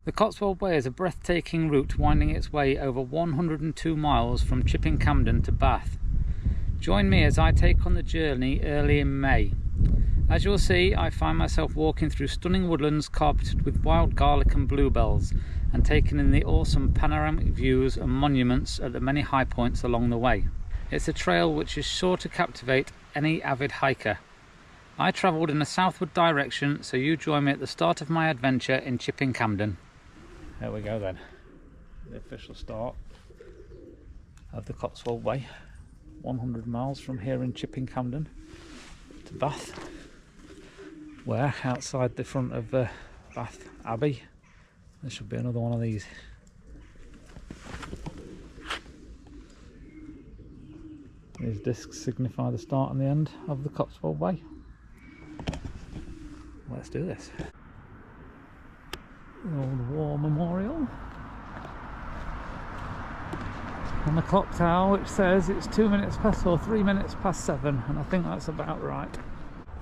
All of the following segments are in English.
The Cotswold Way is a breathtaking route winding its way over 102 miles from Chipping Campden to Bath. Join me as I take on the journey early in May. As you'll see, I find myself walking through stunning woodlands carpeted with wild garlic and bluebells, and taking in the awesome panoramic views and monuments at the many high points along the way. It's a trail which is sure to captivate any avid hiker. I travelled in a southward direction, so you join me at the start of my adventure in Chipping Campden. There we go then, the official start of the Cotswold Way, 100 miles from here in Chipping Campden to Bath, where outside the front of Bath Abbey there should be another one of these. These discs signify the start and the end of the Cotswold Way. Let's do this. The old war memorial, and the clock tower which says it's 2 minutes past or 3 minutes past 7, and I think that's about right.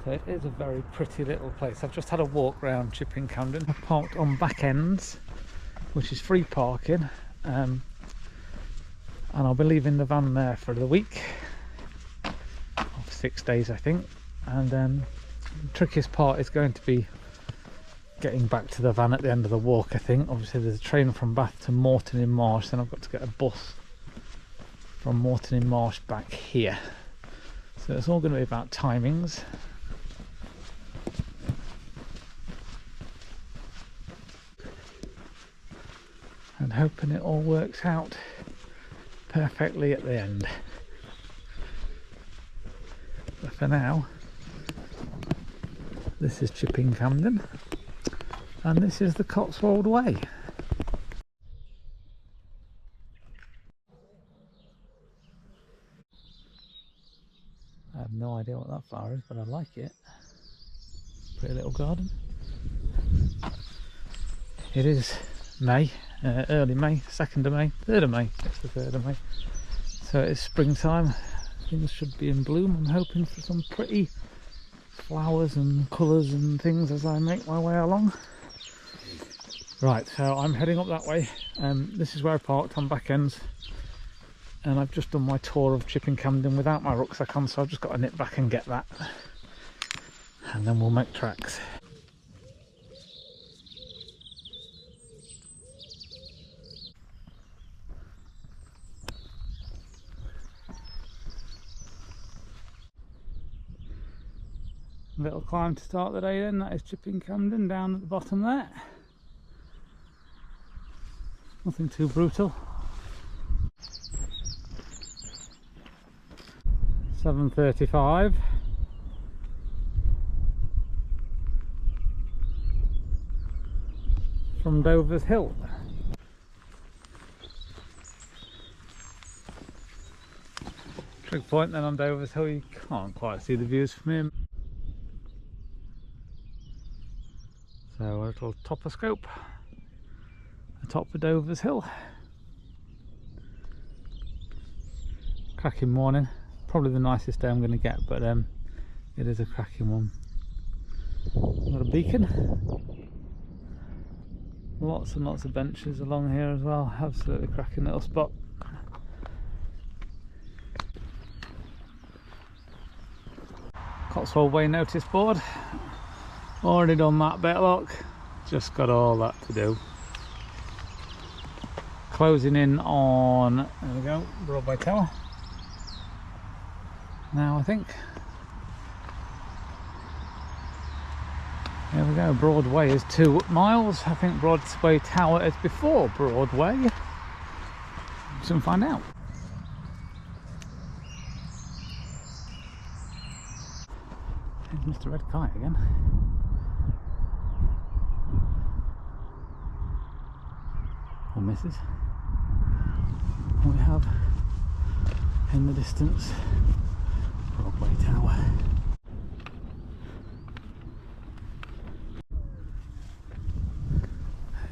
So it is a very pretty little place. I've just had a walk around Chipping Campden. I've parked on back ends, which is free parking, and I'll be leaving the van there for the week of 6 days I think, and the trickiest part is going to be getting back to the van at the end of the walk. I think obviously there's a train from Bath to Moreton in Marsh, then I've got to get a bus from Moreton in Marsh back here, so it's all going to be about timings. And hoping it all works out perfectly at the end. But for now, this is Chipping Campden, and this is the Cotswold Way. I have no idea what that flower is, but I like it. Pretty little garden. It is May, early May, 2nd of May, 3rd of May, it's the 3rd of May. So it's springtime, things should be in bloom. I'm hoping for some pretty flowers and colours and things as I make my way along. Right, so I'm heading up that way. This is where I parked on back ends, and I've just done my tour of Chipping Campden without my rucksack on, so I've just got to nip back and get that, and then we'll make tracks. Little climb to start the day then, that is Chipping Campden down at the bottom there. Nothing too brutal. 7:35. From Dover's Hill. Trig point then on Dover's Hill, you can't quite see the views from here. So a little toposcope atop of Dover's Hill. Cracking morning, probably the nicest day I'm going to get, but it is a cracking one. Got a beacon, lots and lots of benches along here as well, absolutely cracking little spot. Cotswold Way notice board. Already done that bit, look, just got all that to do. Closing in on, there we go, Broadway Tower now I think. There we go, Broadway is 2 miles. I think Broadway Tower is before Broadway. Soon find out. There's Mr. Red Kite again. Or Mrs. We have in the distance Broadway Tower.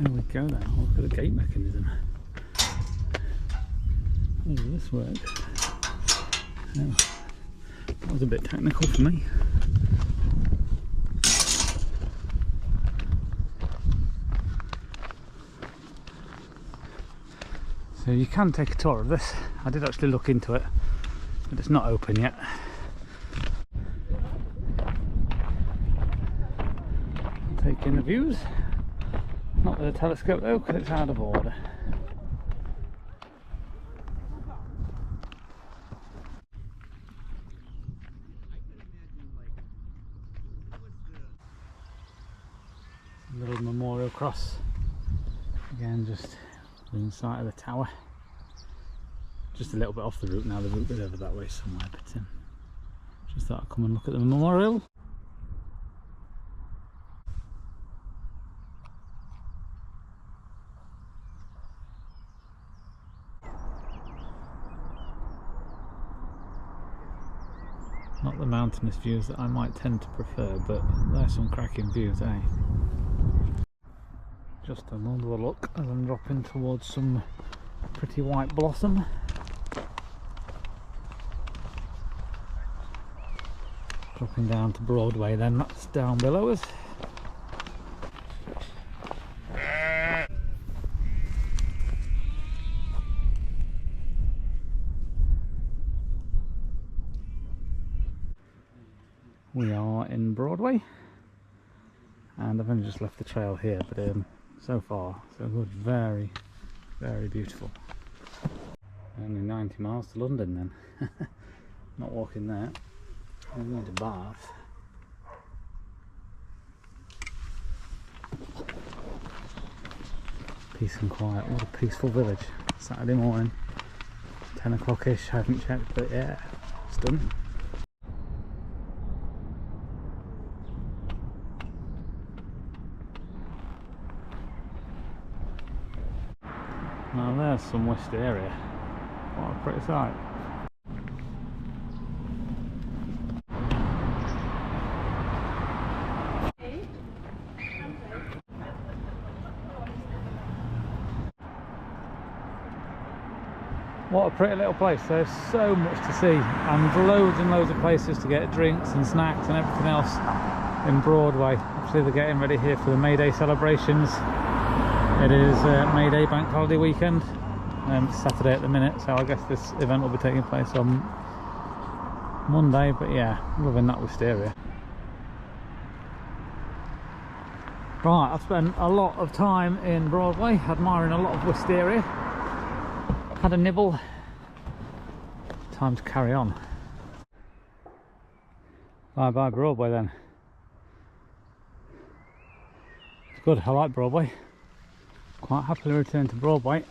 There we go then, look at the gate mechanism. How does this work? Oh, that was a bit technical for me. So you can take a tour of this. I did actually look into it, but it's not open yet. Taking the views. Not with a telescope though, because it's out of order. Little memorial cross. Again, just within sight of the tower. Just a little bit off the route now, the route is over that way somewhere, but just thought I'd come and look at the memorial. Not the mountainous views that I might tend to prefer, but there's some cracking views, eh? Just another look as I'm dropping towards some pretty white blossom. Dropping down to Broadway then, that's down below us. We are in Broadway, and I've only just left the trail here, but so far so good. Very, very beautiful. Only 90 miles to London then. Not walking there. I'm going to Bath. Peace and quiet. What a peaceful village. Saturday morning, 10 o'clock-ish. I haven't checked, but yeah, it's done. Now there's some wisteria. What a pretty sight. What a pretty little place. There's so much to see, and loads of places to get drinks and snacks and everything else in Broadway. Actually, they're getting ready here for the May Day celebrations. It is May Day bank holiday weekend. It's Saturday at the minute, so I guess this event will be taking place on Monday, but yeah, loving that wisteria. Right, I've spent a lot of time in Broadway admiring a lot of wisteria. Had a nibble. Time to carry on. Bye bye Broadway then. It's good, I like Broadway. Quite happily return to Broadway.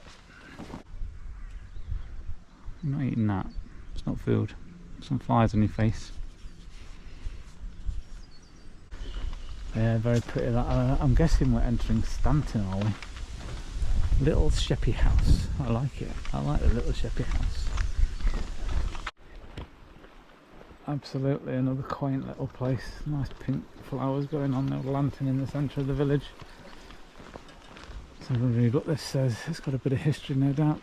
I'm not eating that, it's not food. Some flies on your face. Yeah, very pretty. I'm guessing we're entering Stanton, are we? Little Sheppy house. I like it. I like the little Sheppy house. Absolutely another quaint little place. Nice pink flowers going on there. Lantern in the centre of the village. So we'll read what this says. It's got a bit of history, no doubt.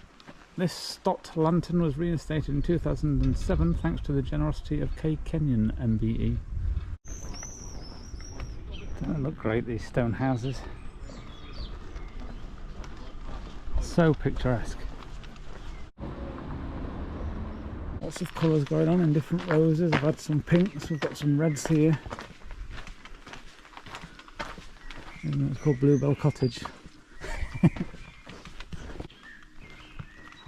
This Stott lantern was reinstated in 2007 thanks to the generosity of K. Kenyon MBE. Don't they look great, these stone houses? So picturesque. Lots of colours going on in different roses. I've had some pinks, we've got some reds here. It's called Bluebell Cottage.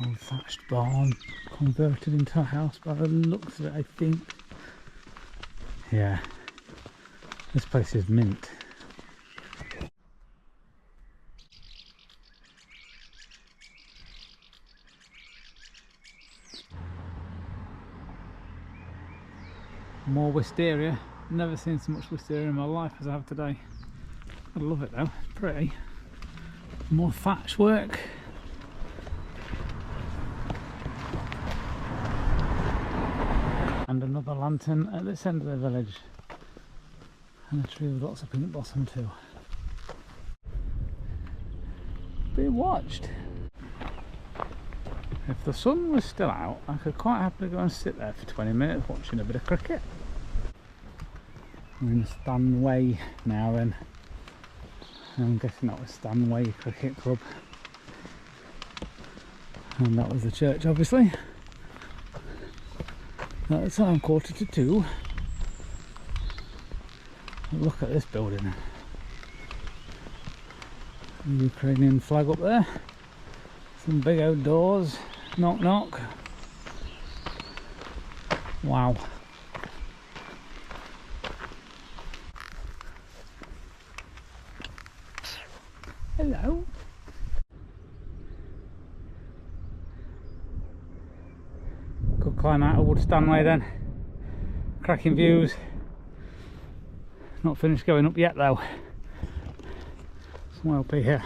Old thatched barn converted into a house by the looks of it, I think. Yeah, this place is mint. More wisteria. Never seen so much wisteria in my life as I have today. I love it though, it's pretty. More thatch work. And another lantern at this end of the village. And a tree with lots of pink blossom too. Being watched. If the sun was still out, I could quite happily go and sit there for 20 minutes watching a bit of cricket. We're in Stanway now then. I'm guessing that was Stanway Cricket Club. And that was the church, obviously. At the time, 1:45. Look at this building. The Ukrainian flag up there. Some big outdoors. Knock knock. Wow. Hello. Good climb out of Woodstand Way then. Cracking views. Not finished going up yet though. Somewhere up here.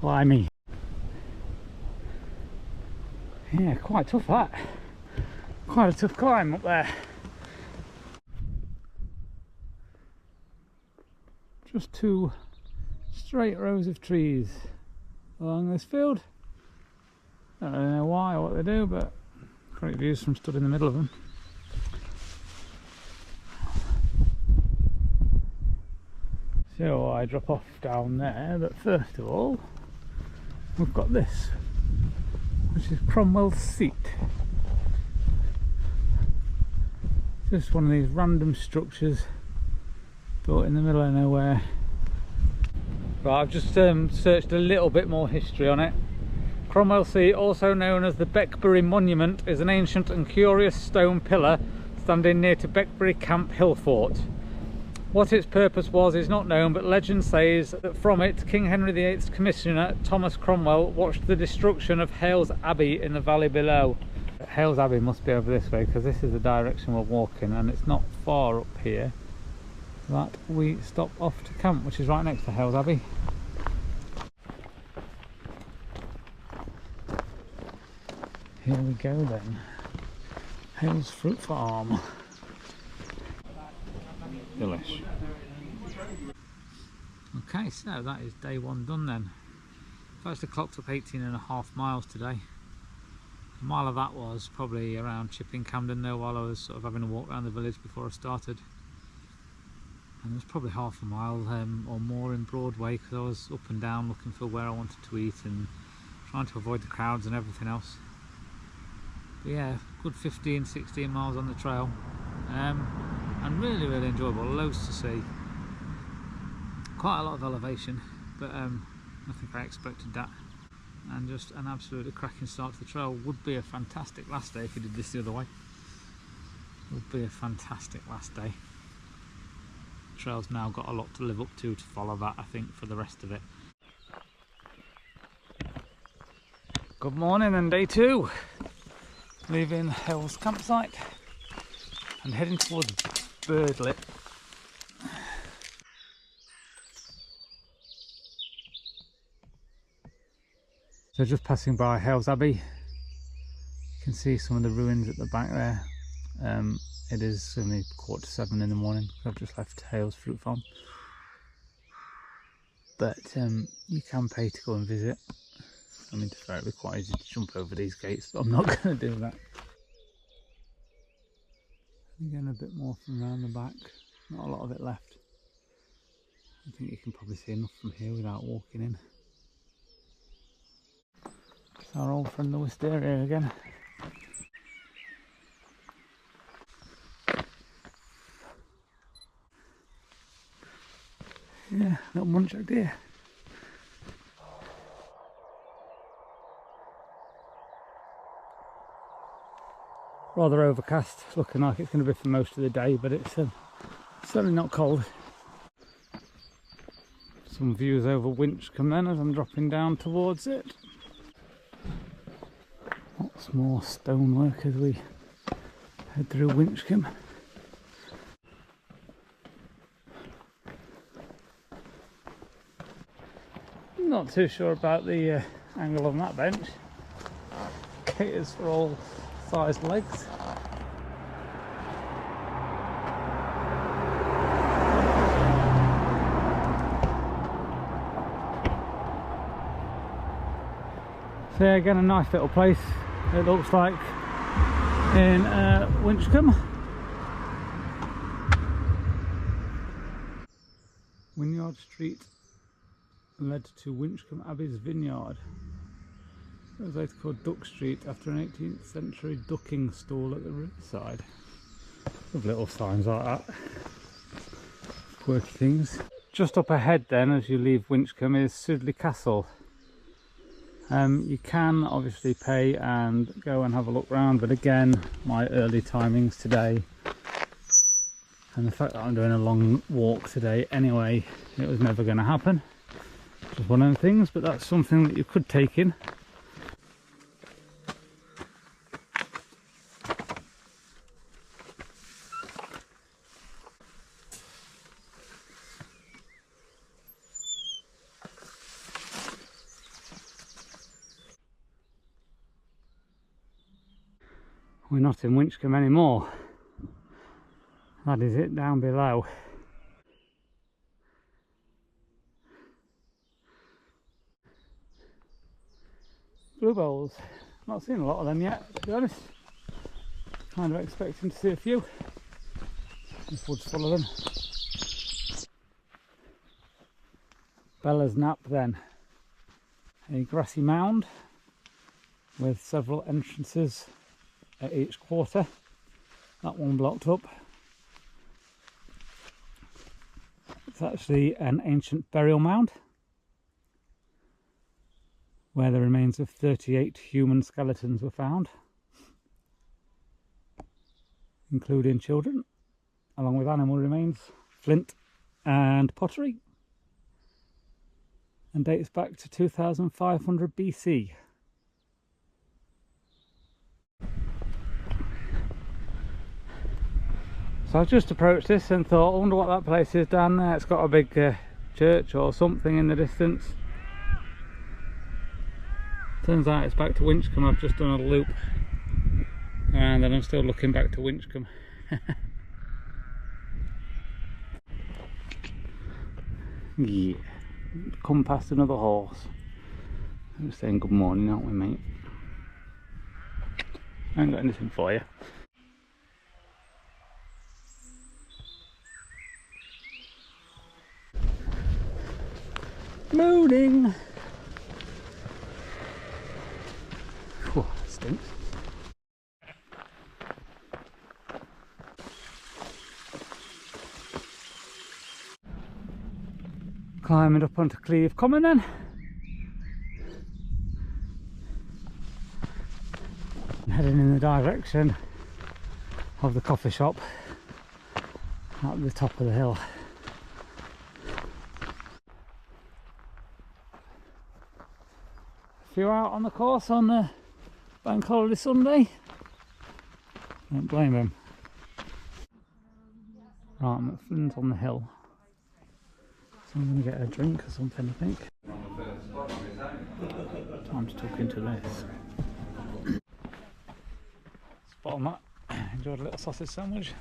Blimey. Yeah, quite tough that. Quite a tough climb up there. Just 2 straight rows of trees along this field. I don't know why or what they do, but great views from stood in the middle of them. So I drop off down there, but first of all we've got this, which is Cromwell's Seat. Just one of these random structures built in the middle of nowhere. Right, I've just searched a little bit more history on it. Cromwell Seat, also known as the Beckbury Monument, is an ancient and curious stone pillar standing near to Beckbury Camp Hill Fort. What its purpose was is not known, but legend says that from it, King Henry VIII's commissioner, Thomas Cromwell, watched the destruction of Hayles Abbey in the valley below. Hayles Abbey must be over this way, because this is the direction we're walking, and it's not far up here that we stop off to camp, which is right next to Hayles Abbey. Here we go then. Hayles Fruit Farm. Delish. Okay, so that is day one done then. I've actually clocked up 18.5 miles today. A mile of that was probably around Chipping Campden there while I was sort of having a walk around the village before I started. And there's probably half a mile or more in Broadway, because I was up and down looking for where I wanted to eat and trying to avoid the crowds and everything else. But yeah, good 15-16 miles on the trail. And really enjoyable, loads to see. Quite a lot of elevation, but I think I expected that. And just an absolutely cracking start to the trail. Would be a fantastic last day if we did this the other way. Would be a fantastic last day. The trail's now got a lot to live up to follow that, I think, for the rest of it. Good morning and day two. Leaving Hayles campsite and heading towards Birdlip. So just passing by Hayles Abbey, you can see some of the ruins at the back there. It is only 7:15 in the morning. I've just left Hayles Fruit Farm, but you can pay to go and visit. I mean, to fair, it'd be quite easy to jump over these gates, but I'm not going to do that. Again, a bit more from around the back, not a lot of it left. I think you can probably see enough from here without walking in. It's our old friend the wisteria again. Yeah, little muntjac deer. Rather overcast, looking like it's going to be for most of the day, but it's certainly not cold. Some views over Winchcombe then as I'm dropping down towards it. Lots more stonework as we head through Winchcombe. Not too sure about the angle on that bench. Caters for all sized legs. So yeah, again, a nice little place, it looks like, in Winchcombe. Wynyard Street led to Winchcombe Abbey's vineyard. It was later called Duck Street after an 18th century ducking stall at the riverside. With little signs like that. Quirky things. Just up ahead then, as you leave Winchcombe, is Sudley Castle. You can obviously pay and go and have a look round, but again, my early timings today and the fact that I'm doing a long walk today anyway, it was never going to happen. Just one of the things, but that's something that you could take in. We're not in Winchcombe anymore. That is it down below. Bluebells. Not seen a lot of them yet, to be honest. Kind of expecting to see a few. This wood's full of them. Bella's Nap then. A grassy mound with several entrances at each quarter. That one blocked up. It's actually an ancient burial mound where the remains of 38 human skeletons were found, including children, along with animal remains, flint and pottery, and dates back to 2500 BC. So I've just approached this and thought, I wonder what that place is down there. It's got a big church or something in the distance. Turns out it's back to Winchcombe. I've just done a loop and then I'm still looking back to Winchcombe. Yeah, come past another horse. We're saying good morning, aren't we, mate? I ain't got anything for you. Mooning! Whew, that stinks. Climbing up onto Cleve Common then. And heading in the direction of the coffee shop at the top of the hill. If you're out on the course on the bank holiday Sunday, don't blame him. Right, I'm at Flynn's on the hill, so I'm going to get a drink or something, I think. Time to talk into this. Spot on that. Enjoyed a little sausage sandwich,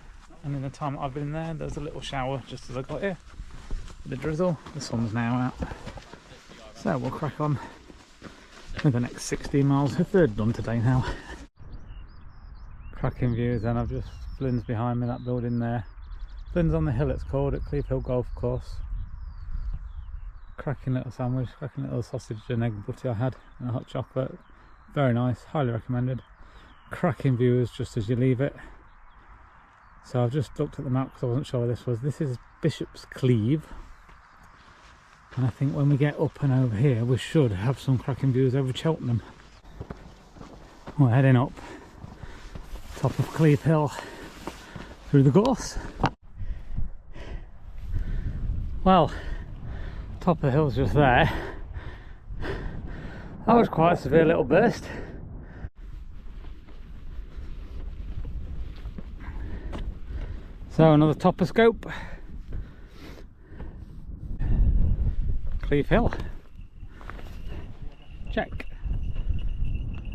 and in the time that I've been there, there's a little shower just as I got here. The drizzle, the sun's now out, so we'll crack on with the next 16 miles. The third done today now. Cracking views, and I've just, Flynn's behind me, that building there. Flynn's on the hill, it's called, at Cleve Hill Golf Course. Cracking little sandwich, cracking little sausage and egg butty I had, and a hot chocolate. Very nice, highly recommended. Cracking views just as you leave it. So I've just looked at the map because I wasn't sure where this was. This is Bishop's Cleeve. And I think when we get up and over here, we should have some cracking views over Cheltenham. We're heading up top of Cleve Hill through the gorse. Well, top of the hill's just there. That was quite a severe little burst. So another topper scope. Cleve Hill. Check.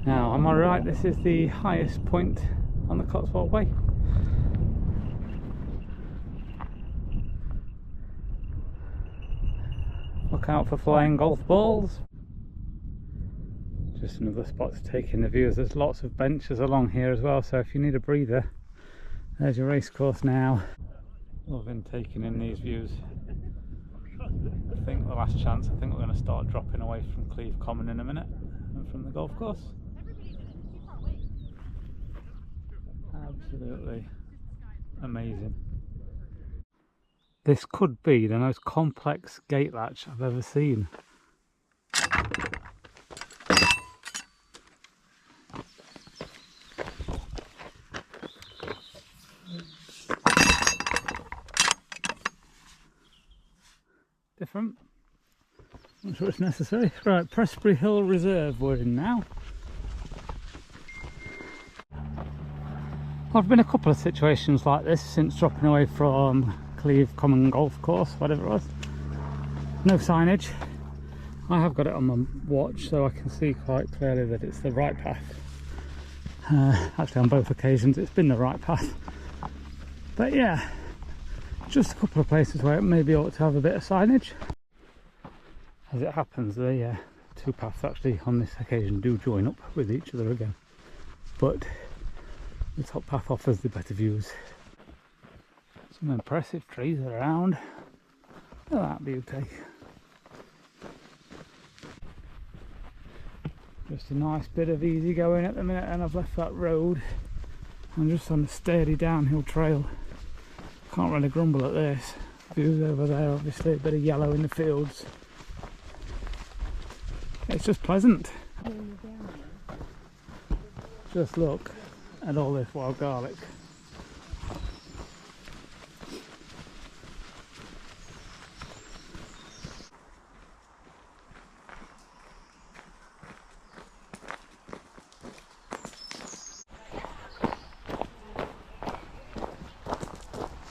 Now, am I right? This is the highest point on the Cotswold Way. Look out for flying golf balls. Just another spot to take in the views. There's lots of benches along here as well, so if you need a breather, there's your race course now. Loving taking in these views. I think the last chance, I think we're going to start dropping away from Cleve Common in a minute. and from the golf course. Absolutely amazing. This could be the most complex gate latch I've ever seen. Different. Not sure it's necessary. Right, Prestbury Hill Reserve we're in now. I've been in a couple of situations like this since dropping away from Cleve Common Golf Course, whatever it was. No signage. I have got it on my watch so I can see quite clearly that it's the right path. Actually on both occasions it's been the right path. But yeah, just a couple of places where it maybe ought to have a bit of signage. As it happens, the two paths actually on this occasion do join up with each other again. But the top path offers the better views. Some impressive trees around. Look at that beauty. Just a nice bit of easy going at the minute, and I've left that road. I'm just on a sturdy downhill trail. Can't really grumble at this. Views over there, obviously a bit of yellow in the fields. It's just pleasant. Just look at all this wild garlic.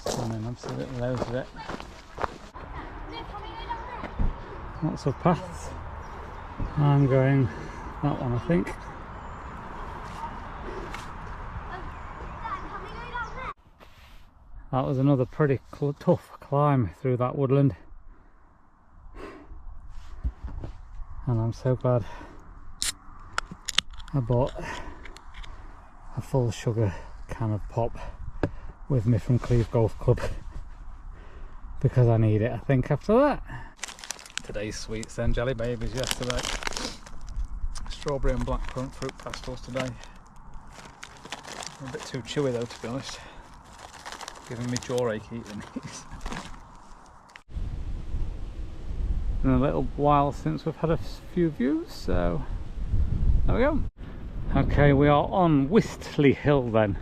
Stunning, absolutely loads of it. Lots of paths. I'm going that one, I think. That was another pretty tough climb through that woodland, and I'm so glad I bought a full sugar can of pop with me from Cleve Golf Club, because I need it, I think, after that. Today's sweets then, jelly babies yesterday. Strawberry and blackcurrant fruit pastels today. A bit too chewy though, to be honest. Giving me jawache eating these. Been a little while since we've had a few views, so there we go. Okay, we are on Wistley Hill then.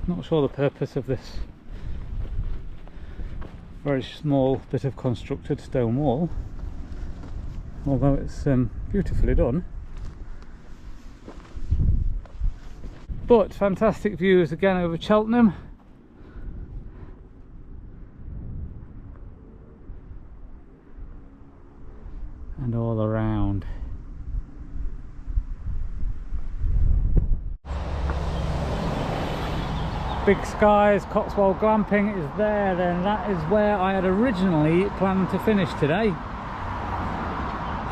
Not sure the purpose of this very small bit of constructed stone wall, although it's beautifully done. But fantastic views again over Cheltenham. And all around. Big Skies Cotswold Glamping is there, then that is where I had originally planned to finish today.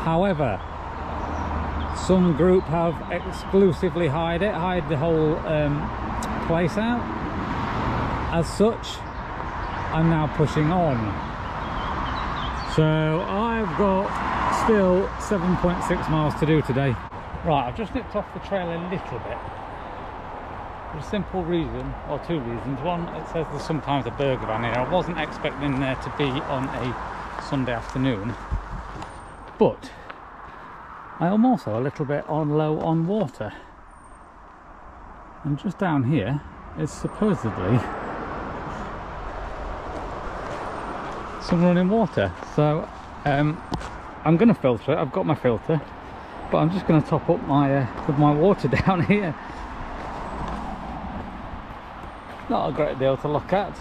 However, some group have exclusively hired the whole place out. As such, I'm now pushing on. So I've got still 7.6 miles to do today. Right, I've just nipped off the trail a little bit. For a simple reason, or two reasons. One, it says there's sometimes a burger van here. I wasn't expecting there to be on a Sunday afternoon, but I am also a little bit low on water. And just down here is supposedly some running water. So I'm going to filter it. I've got my filter, but I'm just going to top up with my water down here. Not a great deal to look at.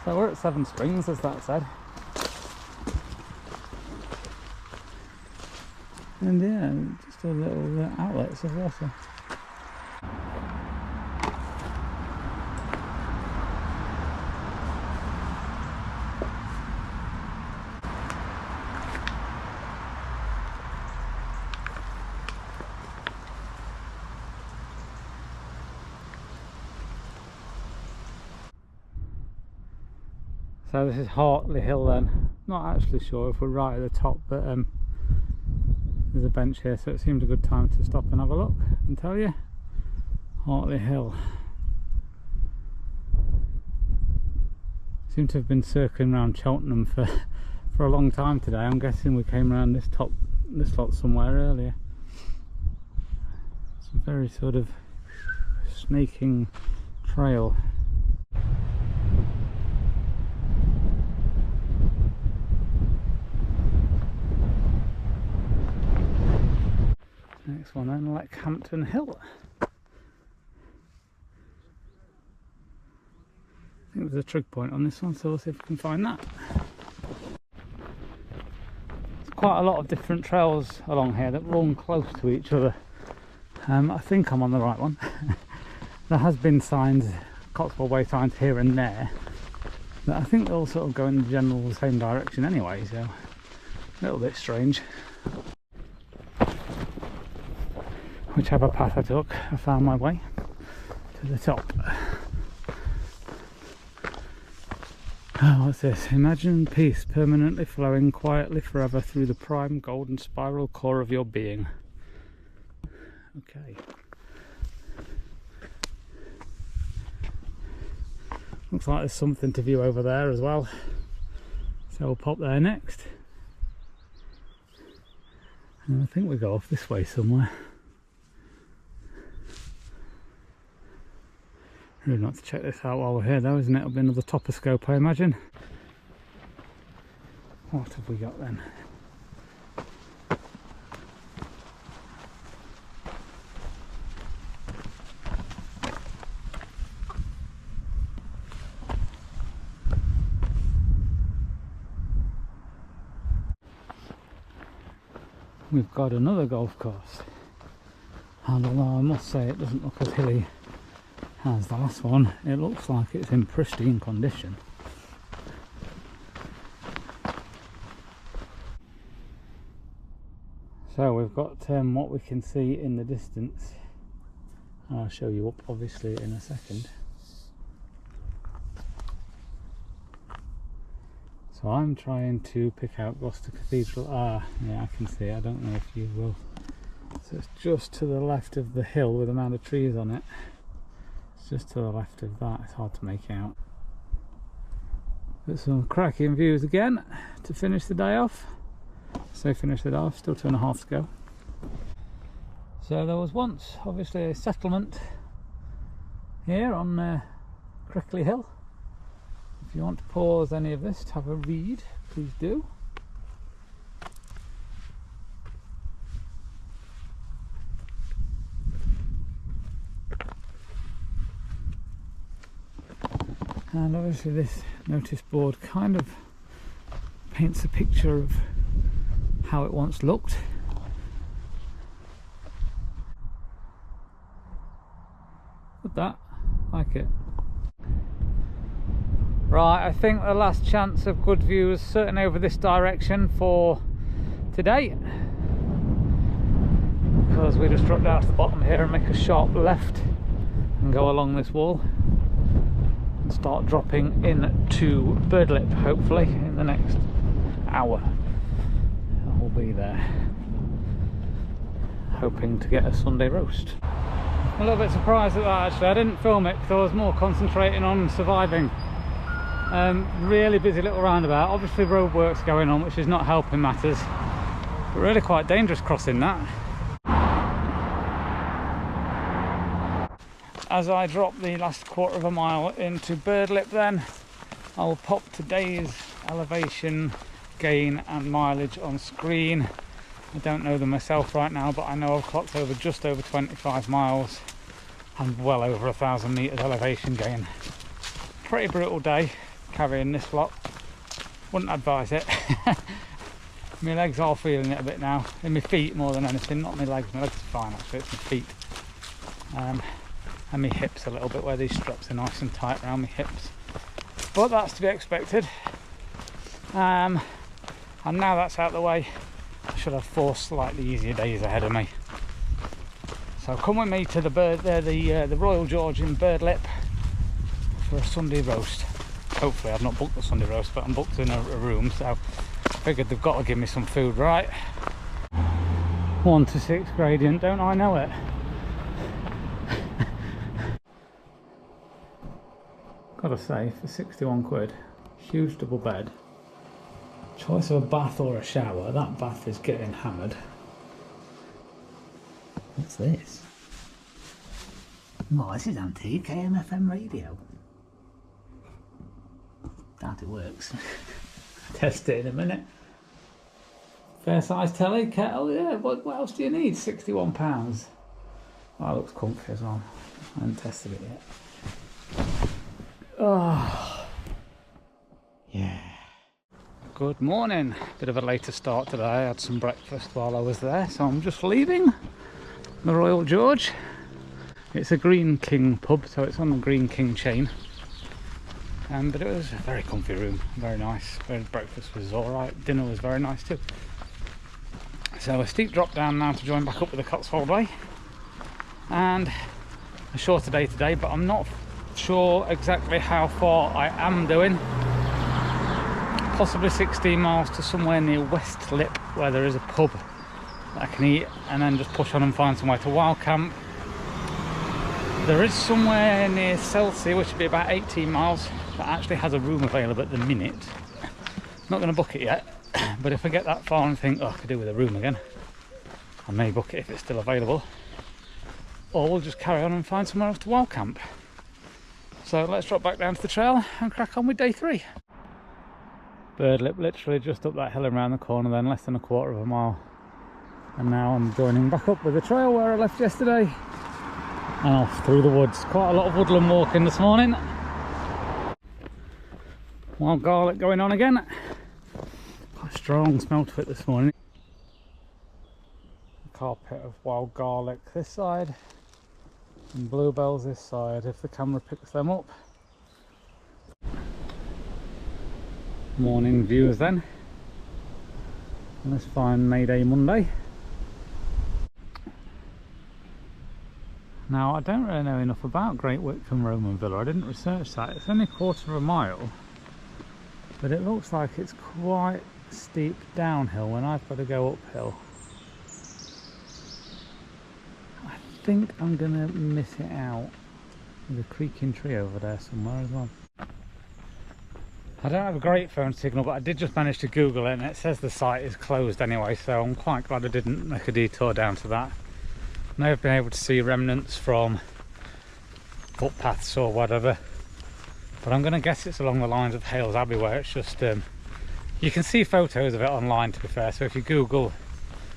So we're at 7 Springs, as that said. And yeah, just a little outlets of water. So this is Hartley Hill then. Not actually sure if we're right at the top, but there's there's a bench here, so it seemed a good time to stop and have a look and tell you. Hartley Hill. Seem to have been circling around Cheltenham for a long time today. I'm guessing we came around this lot somewhere earlier. It's a very sort of snaking trail. Next one then, like Hampton Hill. I think there's a trig point on this one, so we'll see if we can find that. There's quite a lot of different trails along here that run close to each other. I think I'm on the right one. There has been signs, Cotswold Way signs here and there, but I think they all sort of go in the general same direction anyway, so a little bit strange. Whichever path I took, I found my way to the top. Oh, what's this? Imagine peace permanently flowing quietly forever through the prime golden spiral core of your being. Okay. Looks like there's something to view over there as well. So we'll pop there next. And I think we go off this way somewhere. Really not to check this out while we're here though, isn't it? It'll be another toposcope, I imagine. What have we got then? We've got another golf course, and although I must say it doesn't look as hilly as the last one, it looks like it's in pristine condition. So we've got what we can see in the distance. I'll show you up obviously in a second. So I'm trying to pick out Gloucester Cathedral. Ah, yeah, I can see it. I don't know if you will. So it's just to the left of the hill with a mound of trees on it. It's just to the left of that. It's hard to make out. But some cracking views again to finish the day off. So finish it off, still 2.5 to go. So there was once obviously a settlement here on Crickley Hill. If you want to pause any of this to have a read, please do. And obviously this notice board kind of paints a picture of how it once looked. With that, like it. Right, I think the last chance of good views certainly over this direction for today, because we just drop down to the bottom here and make a sharp left and go along this wall and start dropping into Birdlip hopefully in the next hour. We'll be there hoping to get a Sunday roast. I'm a little bit surprised at that actually. I didn't film it because I was more concentrating on surviving. Really busy little roundabout, obviously road works going on which is not helping matters, but really quite dangerous crossing that. As I drop the last 1/4 mile into Birdlip then, I will pop today's elevation, gain and mileage on screen. I don't know them myself right now, but I know I've clocked over just over 25 miles and well over 1,000 metres elevation gain. Pretty brutal day carrying this lot, wouldn't advise it. My legs are feeling it a bit now, in my feet more than anything, not my legs are fine actually, it's my feet. And my hips a little bit, where these straps are nice and tight around my hips, but that's to be expected. And now that's out of the way, I should have 4 slightly easier days ahead of me. So come with me to the Royal George in Birdlip for a Sunday roast. Hopefully I've not booked the Sunday roast, but I'm booked in a room, so I figured they've got to give me some food, right? 1 to 6 gradient, don't I know it? Gotta say, for 61 quid, huge double bed, choice of a bath or a shower. That bath is getting hammered. What's this? Oh, this is antique AM/FM radio. Doubt it works. Test it in a minute. Fair size telly, kettle, yeah, what else do you need? £61. Oh, that looks comfy as well. I haven't tested it yet. Oh, yeah. Good morning. Bit of a later start today. I had some breakfast while I was there, so I'm just leaving the Royal George. It's a Green King pub, so it's on the Green King chain. But it was a very comfy room, very nice. Breakfast was alright, dinner was very nice too. So a steep drop down now to join back up with the Cotswold Way. And a shorter day today, but I'm not sure exactly how far I am doing. Possibly 16 miles to somewhere near Birdlip, where there is a pub that I can eat, and then just push on and find somewhere to wild camp. There is somewhere near Selsey, which would be about 18 miles, that actually has a room available at the minute. Not going to book it yet, but if I get that far and think, oh, I could do with a room again, I may book it if it's still available. Or we'll just carry on and find somewhere else to wild camp. So let's drop back down to the trail and crack on with day 3. Birdlip, literally just up that hill and round the corner, then less than a quarter of a mile. And now I'm joining back up with the trail where I left yesterday. And off through the woods. Quite a lot of woodland walking this morning. Wild garlic going on again. Quite a strong smell to it this morning. A carpet of wild garlic this side and bluebells this side, if the camera picks them up. Morning views then on this fine May Day Monday. Now, I don't really know enough about Great Whitcomb Roman Villa. I didn't research that. It's only a quarter of a mile, but it looks like it's quite steep downhill when I've got to go uphill. I think I'm gonna miss it out. There's a creaking tree over there somewhere as well. I don't have a great phone signal, but I did just manage to Google it and it says the site is closed anyway, so I'm quite glad I didn't make a detour down to that. I may have been able to see remnants from footpaths or whatever, but I'm going to guess it's along the lines of Hayles Abbey, where it's just you can see photos of it online, to be fair, so if you Google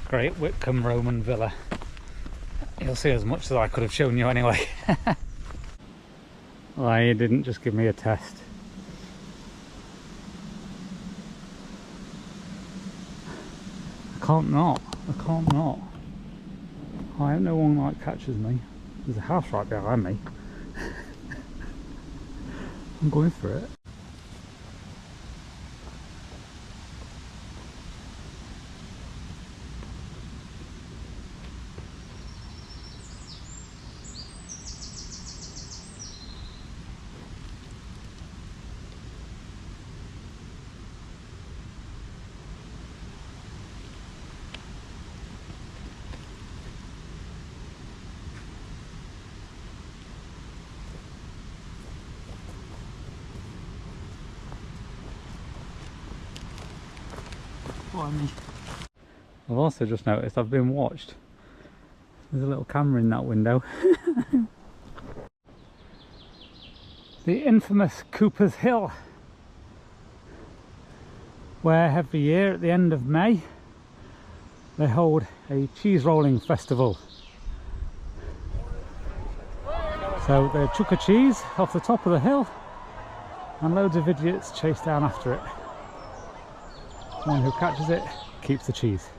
Great Whitcomb Roman Villa, you'll see as much as I could have shown you anyway. Well, you didn't just give me a test. I can't not. I hope no one like catches me. There's a house right behind me. I'm going for it. I've also just noticed I've been watched. There's a little camera in that window. The infamous Cooper's Hill, where every year at the end of May they hold a cheese rolling festival. So they chuck a cheese off the top of the hill and loads of idiots chase down after it. One who catches it keeps the cheese.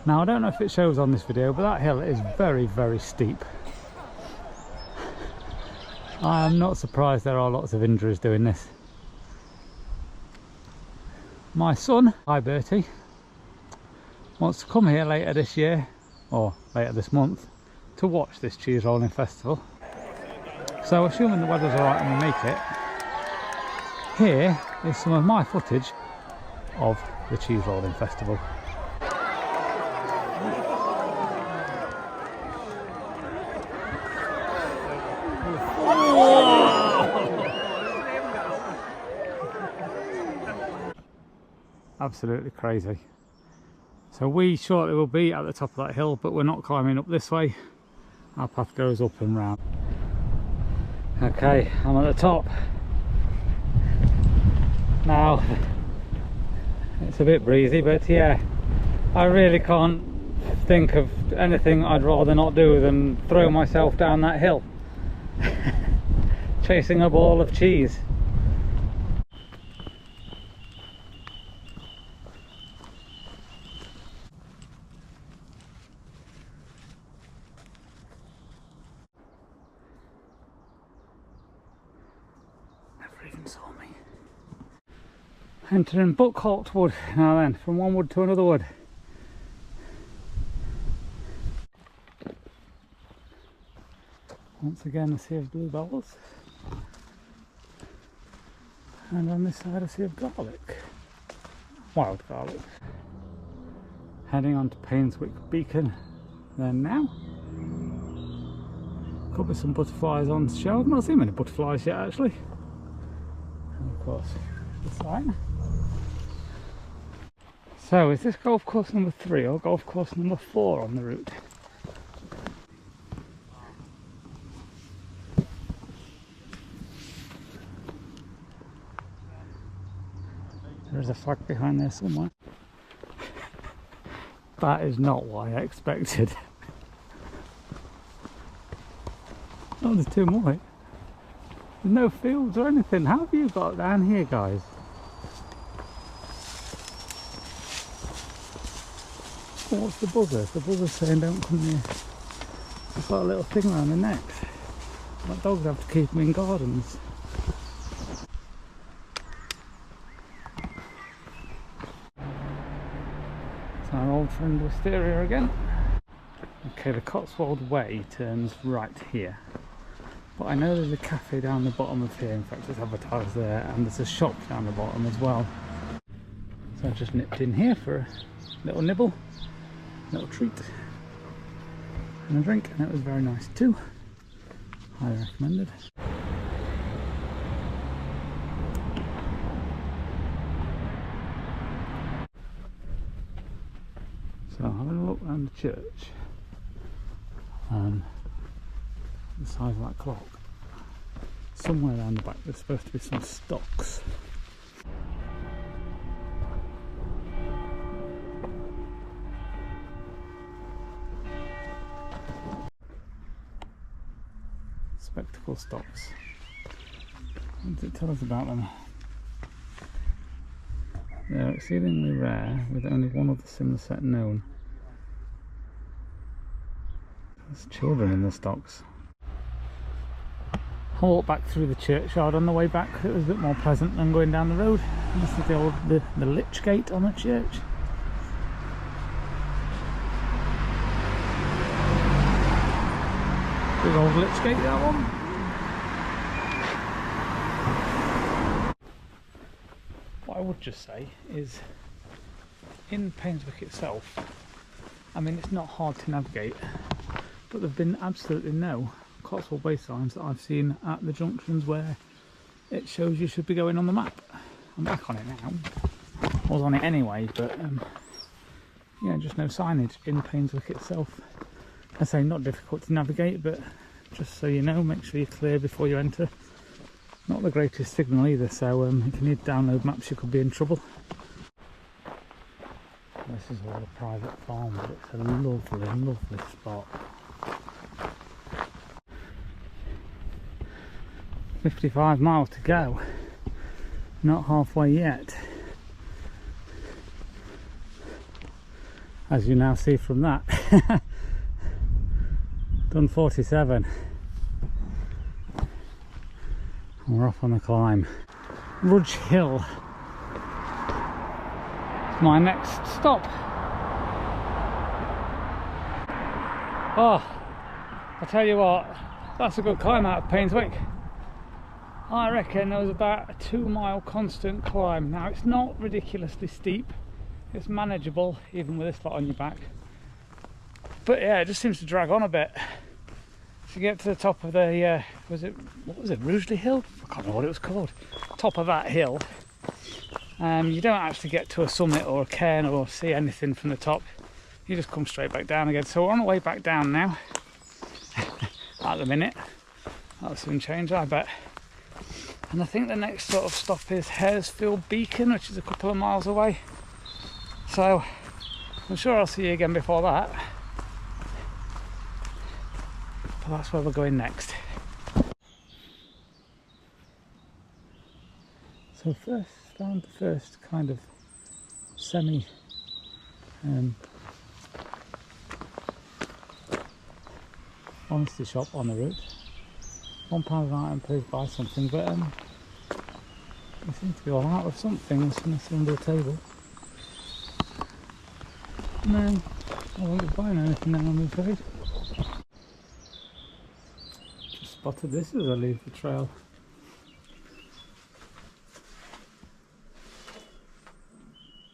Now, I don't know if it shows on this video, but that hill is very, very steep. I am not surprised there are lots of injuries doing this. My son, hi Bertie, wants to come here later this year, or later this month, to watch this cheese rolling festival. So assuming the weather's alright and we make it, here is some of my footage of the cheese rolling festival. Absolutely crazy. So we shortly will be at the top of that hill, but we're not climbing up this way. Our path goes up and round. Okay, I'm at the top. Now, it's a bit breezy, but yeah, I really can't think of anything I'd rather not do than throw myself down that hill. Chasing a ball of cheese. Never even saw me. Entering Buckholt Wood now then, from one wood to another wood. Once again a sea of bluebells. And on this side a sea of garlic. Wild garlic. Heading on to Painswick Beacon then now. Could be some butterflies on show. I've not seen many butterflies yet actually. And of course the sign. So is this golf course number 3 or golf course number 4 on the route? There's a flag behind there somewhere. That is not what I expected. Oh, there's 2 more. There's no fields or anything. How have you got down here, guys? Oh, what's the buzzer? The buzzer's saying don't come near. I've got a little thing around the neck. My dogs have to keep them in gardens. Our old friend Wisteria again. Okay, the Cotswold Way turns right here, but I know there's a cafe down the bottom of here. In fact, it's advertised there, and there's a shop down the bottom as well. So I just nipped in here for a little nibble, little treat and a drink, and it was very nice too. Highly recommended. So having a look around the church and the size of that clock, somewhere around the back there's supposed to be some stocks. Spectacle stocks. What does it tell us about them? They are exceedingly rare, with only one other similar set known. There's children in the stocks. I walked back through the churchyard on the way back. It was a bit more pleasant than going down the road. This is the lich gate on the church. Big old lich gate, that one. What I would just say is, in Painswick itself, I mean, it's not hard to navigate, but there have been absolutely no Cotswold Way signs that I've seen at the junctions where it shows you should be going on the map. I'm back on it now. I was on it anyway, but yeah, just no signage in Painswick itself. I say not difficult to navigate, but just so you know, make sure you're clear before you enter. Not the greatest signal either, so if you need to download maps you could be in trouble. This is all a private farm, but it's a lovely, lovely spot. 55 miles to go, not halfway yet. As you now see from that. Done 47. And we're off on the climb. Rudge Hill. My next stop. Oh, I tell you what, that's a good climb out of Painswick. I reckon there was about a 2-mile constant climb. Now it's not ridiculously steep, it's manageable even with this lot on your back. But yeah, it just seems to drag on a bit. To get to the top of the, what was it, Rugeley Hill? I can't remember what it was called. Top of that hill. You don't actually get to a summit or a cairn or see anything from the top. You just come straight back down again. So we're on the way back down now. At the minute. That'll soon change, I bet. And I think the next sort of stop is Hayles Beacon, which is a couple of miles away. So I'm sure I'll see you again before that. But that's where we're going next. So first, found the first kind of semi honesty shop on the route. £1 an item, please buy something, but they seem to be all out of some things unless they're under the table. No, I won't be buying anything now, I'm afraid. Just spotted this as I leave the trail.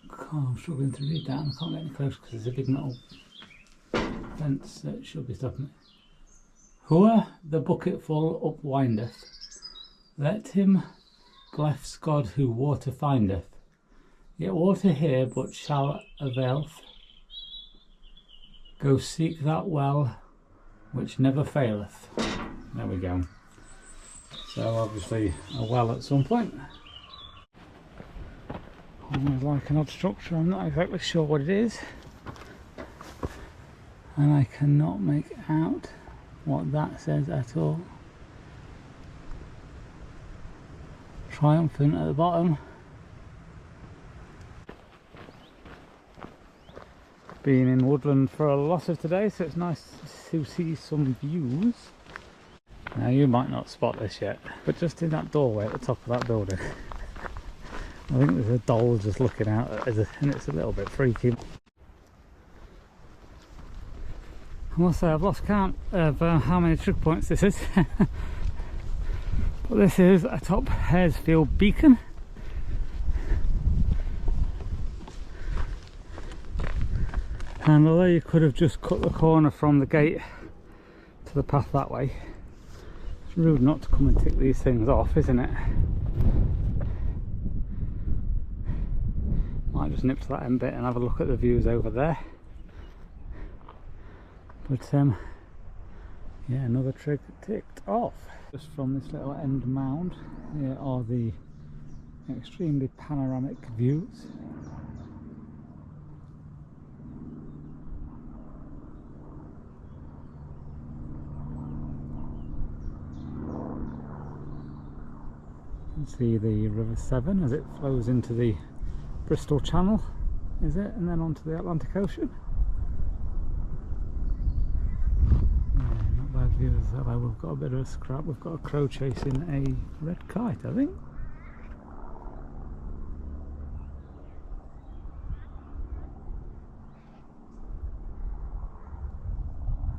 Oh, I'm struggling to read that and I can't get any close because there's a big metal fence that should be stopping me. Whoe'er the bucketful upwindeth, let him bless God who water findeth. Yet water here but shall availeth. Go seek that well which never faileth. There we go. So obviously a well at some point. Almost like an odd structure, I'm not exactly sure what it is. And I cannot make out what that says at all. Triumphant at the bottom. Been in woodland for a lot of today, so it's nice to see some views. Now you might not spot this yet, but just in that doorway at the top of that building, I think there's a doll just looking out at us, and it's a little bit freaky. I must say I've lost count of how many trig points this is. But this is atop Hayles Beacon. And although you could have just cut the corner from the gate to the path that way, it's rude not to come and tick these things off, isn't it? Might just nip to that end bit and have a look at the views over there. But yeah, another trig ticked off. Just from this little end mound, here are the extremely panoramic views. You can see the River Severn as it flows into the Bristol Channel, is it? And then onto the Atlantic Ocean. Viewers, although we've got a bit of a scrap, we've got a crow chasing a red kite, I think.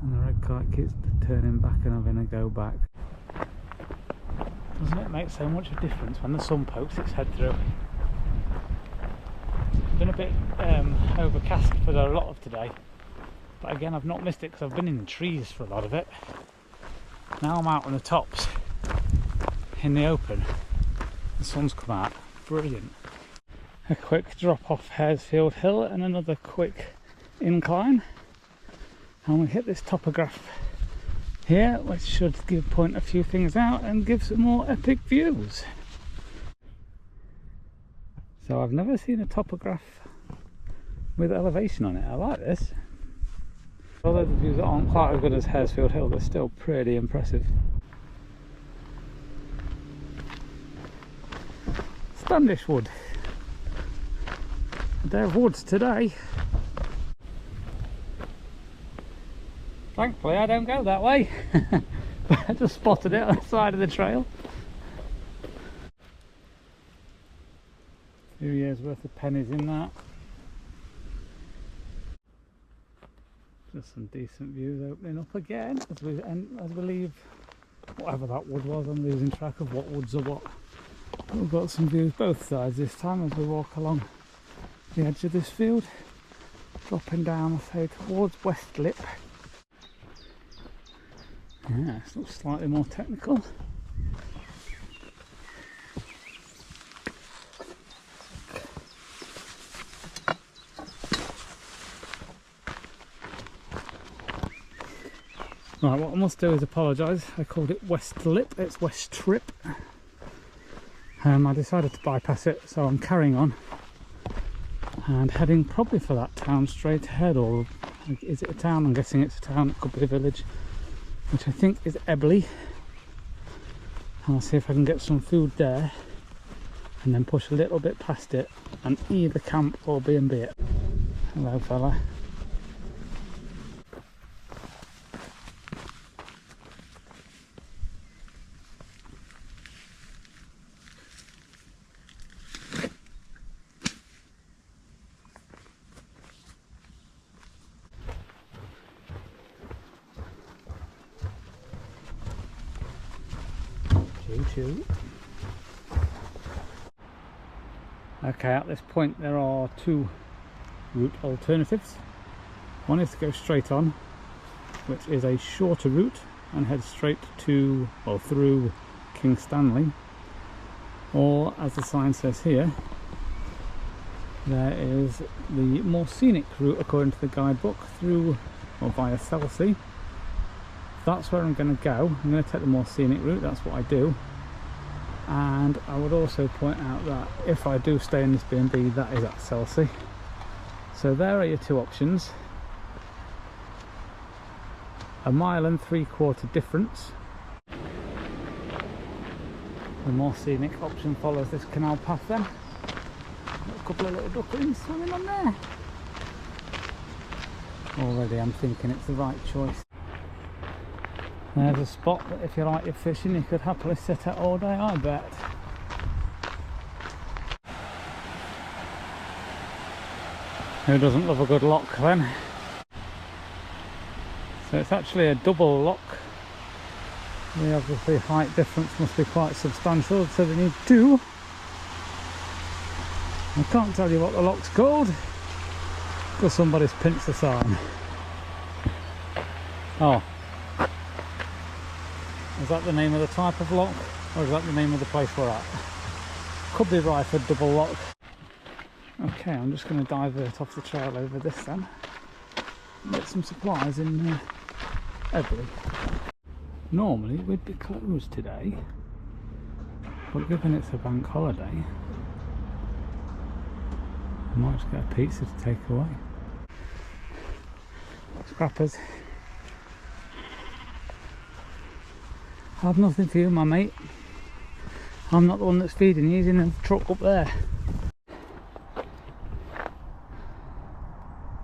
And the red kite keeps turning back and having a go back. Doesn't it make so much of a difference when the sun pokes its head through? It's been a bit overcast for a lot of today. But again, I've not missed it because I've been in the trees for a lot of it. Now I'm out on the tops, in the open. The sun's come out. Brilliant. A quick drop off Hayles Hill and another quick incline. And we hit this topograph here, which should point a few things out and give some more epic views. So I've never seen a topograph with elevation on it. I like this. Although the views aren't quite as good as Hayles Hill, they're still pretty impressive. Standish Wood. A day of woods today. Thankfully I don't go that way. But I just spotted it on the side of the trail. A few years worth of pennies in that. Just some decent views opening up again as we leave whatever that wood was. I'm losing track of what woods are what. But we've got some views both sides this time as we walk along the edge of this field, dropping down, I say, towards Birdlip. Yeah, this looks slightly more technical. Right, what I must do is apologise. I called it Westlip, it's West Trip. I decided to bypass it, so I'm carrying on and heading probably for that town straight ahead. Or is it a town? I'm guessing it's a town, it could be a village, which I think is Abbey. And I'll see if I can get some food there and then push a little bit past it and either camp or B&B it. Hello fella. Choo-choo. Okay, at this point there are two route alternatives. One is to go straight on, which is a shorter route and head straight to, well, through King Stanley, or as the sign says here, there is the more scenic route according to the guidebook through or via Selsey. That's where I'm going to go. I'm going to take the more scenic route, that's what I do. And I would also point out that if I do stay in this B&B, that is at Selsey. So there are your two options. 1.75 mile difference. The more scenic option follows this canal path then. Got a couple of little ducklings swimming on there. Already I'm thinking it's the right choice. There's a spot that if you like your fishing you could happily sit at all day, I bet. Who doesn't love a good lock then? So it's actually a double lock. The obviously height difference must be quite substantial, so they need two. I can't tell you what the lock's called because somebody's pinched the sign. Oh. Is that the name of the type of lock, or is that the name of the place we're at? Could be right for double lock. Okay, I'm just going to divert off the trail over this then. Get some supplies in Abbey. Normally we'd be closed today, but given it's a bank holiday, I might just get a pizza to take away. Scrappers. I've nothing for you, my mate. I'm not the one that's feeding you, he's in the truck up there.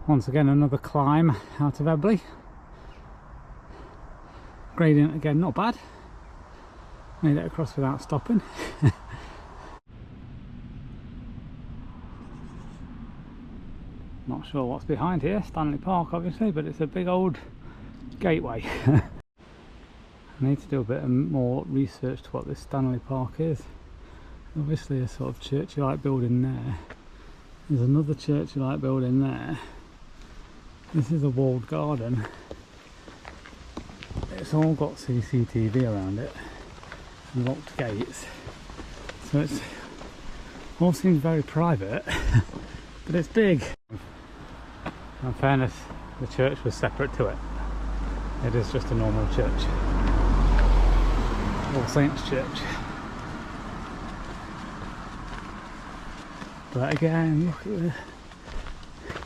Once again, another climb out of Abbey. Gradient again, not bad. Made it across without stopping. Not sure what's behind here, Stanley Park obviously, but it's a big old gateway. I need to do a bit more research to what this Stanley Park is. Obviously a sort of churchy-like building there. There's another churchy-like building there. This is a walled garden. It's all got CCTV around it and locked gates. So it's all seems very private, but it's big. In fairness, the church was separate to it. It is just a normal church. All Saints Church. But again, look at the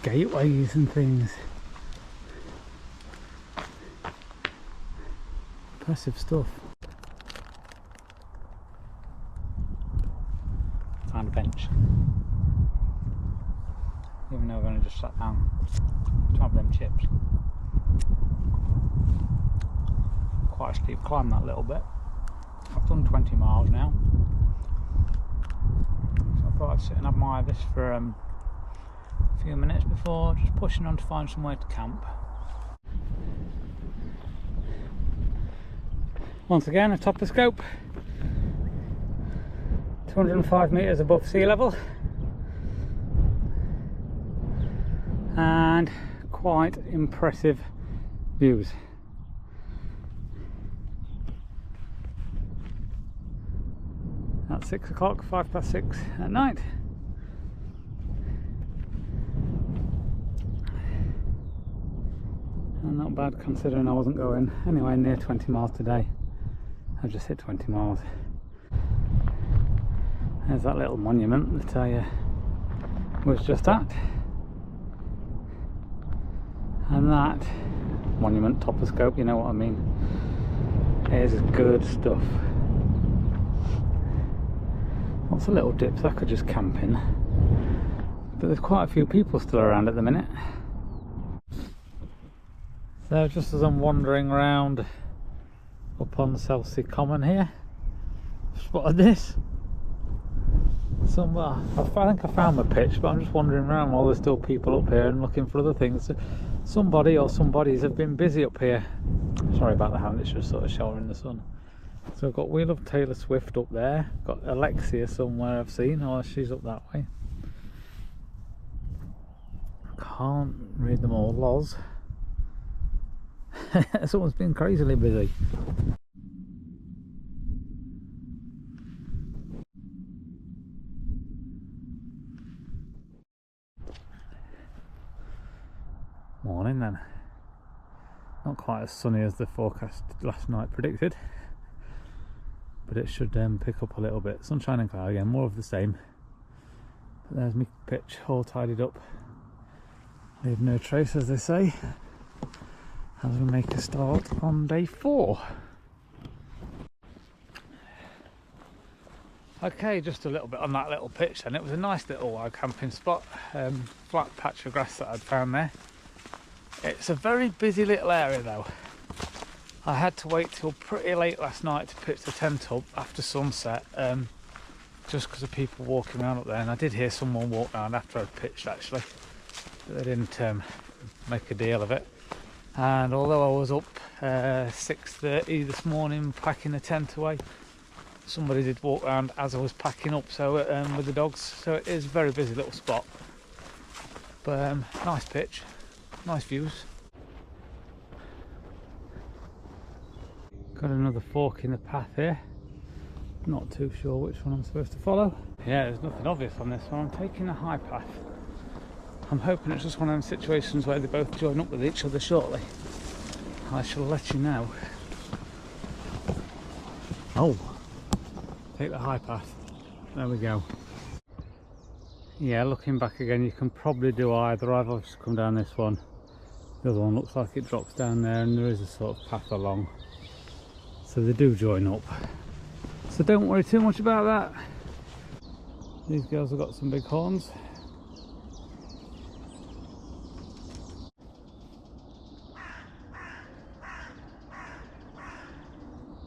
gateways and things. Impressive stuff. Found a bench. Even though I've only just sat down to have them chips. Quite a steep climb that little bit. I've done 20 miles now, so I thought I'd sit and admire this for a few minutes before just pushing on to find somewhere to camp. Once again, atop the scope, 205 metres above sea level, and quite impressive views. At 6 o'clock, 6:05 at night. Not bad considering I wasn't going anywhere near 20 miles today. I just hit 20 miles. There's that little monument that I was just at. And that monument, toposcope, you know what I mean, is good stuff. Lots of little dips I could just camp in. But there's quite a few people still around at the minute. So just as I'm wandering around up on Selsey Common here, spotted this. I think I found my pitch, but I'm just wandering around while there's still people up here and looking for other things. Somebody or somebodies have been busy up here. Sorry about the hand, it's just sort of showering in the sun. So I've got We Love Taylor Swift up there, got Alexia somewhere I've seen, oh she's up that way. Can't read them all, Loz. Someone's been crazily busy. Morning then. Not quite as sunny as the forecast last night predicted, but it should pick up a little bit. Sunshine and cloud again, more of the same. But there's my pitch all tidied up. Leave no trace, as they say, as we make a start on day 4. Okay, just a little bit on that little pitch then. It was a nice little wild camping spot, flat patch of grass that I'd found there. It's a very busy little area though. I had to wait till pretty late last night to pitch the tent up after sunset, just because of people walking around up there, and I did hear someone walk around after I'd pitched actually, but they didn't make a deal of it. And although I was up 6:30 this morning packing the tent away, somebody did walk around as I was packing up, so with the dogs, so it is a very busy little spot, but nice pitch, nice views. Got another fork in the path here, not too sure which one I'm supposed to follow. Yeah, there's nothing obvious on this one. I'm taking a high path. I'm hoping it's just one of them situations where they both join up with each other shortly. I shall let you know. Oh, take the high path. There we go. Yeah, looking back again, you can probably do either. I've just come down this one. The other one looks like it drops down there, and there is a sort of path along. So they do join up. So don't worry too much about that. These girls have got some big horns.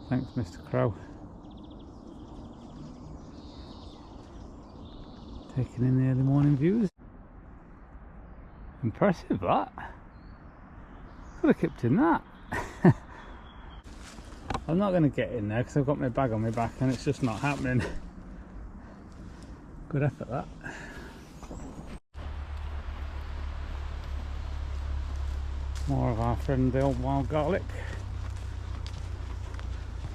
Thanks, Mr. Crow. Taking in the early morning views. Impressive that. Could have kept in that. I'm not going to get in there because I've got my bag on my back and it's just not happening. Good effort that. More of our friend the old wild garlic.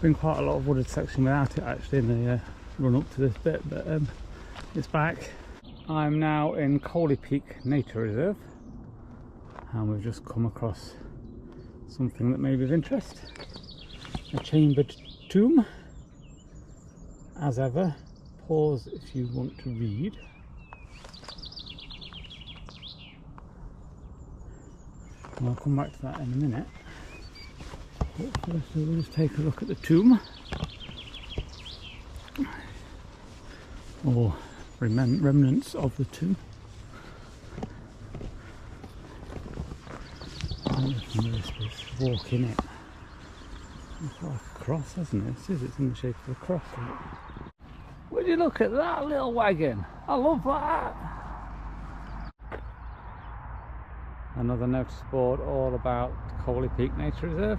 Been quite a lot of wooded section without it actually in the run up to this bit, but it's back. I'm now in Coley Peak Nature Reserve and we've just come across something that may be of interest. A chambered tomb. As ever, pause if you want to read. And I'll come back to that in a minute. But first we'll just take a look at the tomb. Or remnants of the tomb. This walk in it. It's like a cross, hasn't it? It says it's in the shape of a cross. Would you look at that little wagon? I love that! Another notice board all about Coley Peak Nature Reserve.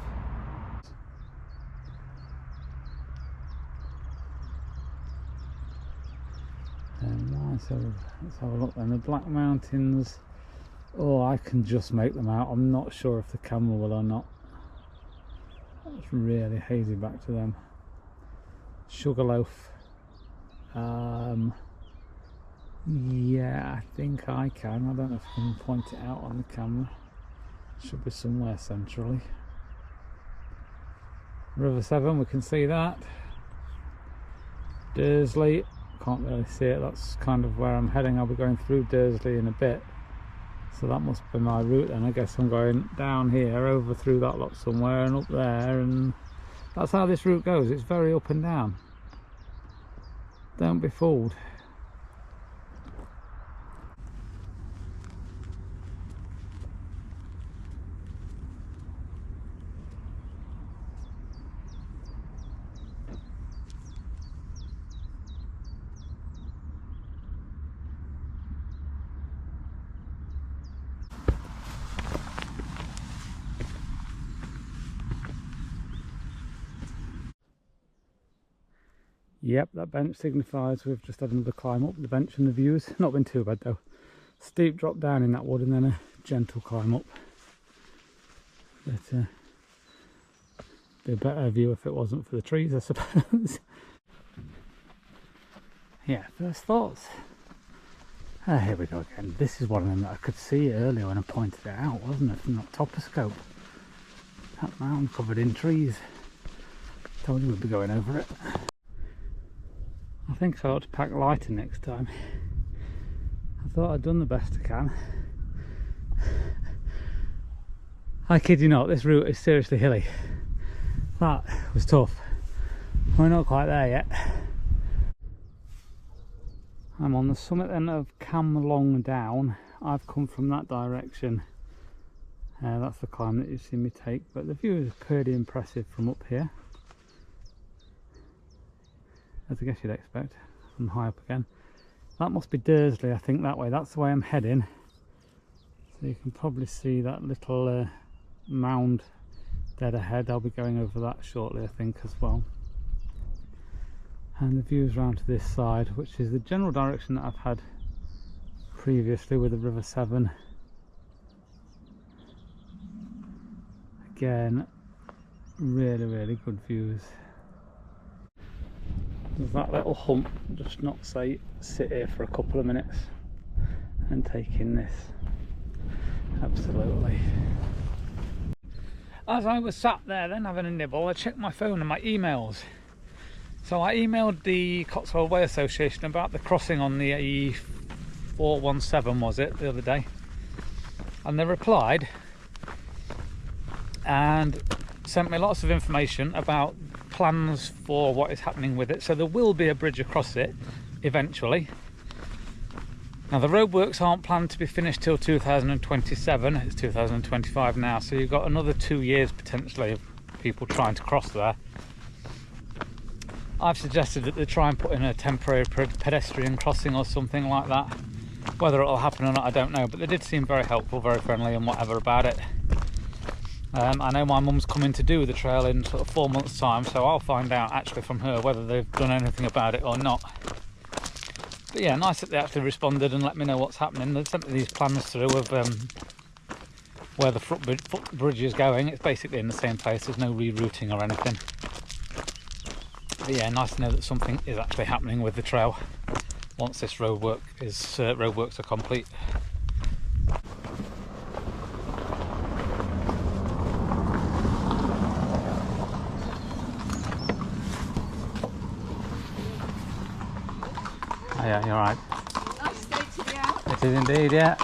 So let's have a look then. The Black Mountains, oh, I can just make them out. I'm not sure if the camera will or not. It's really hazy back to them. Sugarloaf, yeah, I think I can. I don't know if I can point it out on the camera. Should be somewhere centrally. River Severn, we can see that. Dursley, can't really see it, that's kind of where I'm heading. I'll be going through Dursley in a bit, so that must be my route then. I guess I'm going down here, over through that lot somewhere and up there, and that's how this route goes. It's very up and down. Don't be fooled. Yep, that bench signifies we've just had another climb up the bench, and the views not been too bad though. Steep drop down in that wood and then a gentle climb up. But be a better view if it wasn't for the trees, I suppose. Yeah, first thoughts. Here we go again. This is one of them that I could see earlier when I pointed it out, wasn't it, from that toposcope. That mountain covered in trees. Told you we'd be going over it. I think I ought to pack lighter next time. I thought I'd done the best I can. I kid you not, this route is seriously hilly. That was tough. We're not quite there yet. I'm on the summit then of Camlong Down. I've come from that direction. That's the climb that you've seen me take, but the view is pretty impressive from up here, as I guess you'd expect, from high up again. That must be Dursley, I think, that way. That's the way I'm heading. So you can probably see that little mound dead ahead. I'll be going over that shortly, I think, as well. And the views round to this side, which is the general direction that I've had previously with the River Severn. Again, really good views. There's that little hump, just not say sit here for a couple of minutes and take in this. Absolutely. As I was sat there then having a nibble, I checked my phone and my emails. So I emailed the Cotswold Way Association about the crossing on the A417, was it, the other day, and they replied and sent me lots of information about plans for what is happening with it. So there will be a bridge across it eventually. Now the roadworks aren't planned to be finished till 2027, it's 2025 now, so you've got another 2 years potentially of people trying to cross there. I've suggested that they try and put in a temporary pedestrian crossing or something like that. Whether it'll happen or not, I don't know, but they did seem very helpful, very friendly and whatever about it. I know my mum's coming to do the trail in sort of 4 months' time, so I'll find out actually from her whether they've done anything about it or not. But yeah, nice that they actually responded and let me know what's happening. They've sent me these plans through of where the footbridge is going. It's basically in the same place, there's no rerouting or anything. But yeah, nice to know that something is actually happening with the trail once this roadworks are complete. Oh yeah, you're right. Nice day to be out. It is indeed, yeah.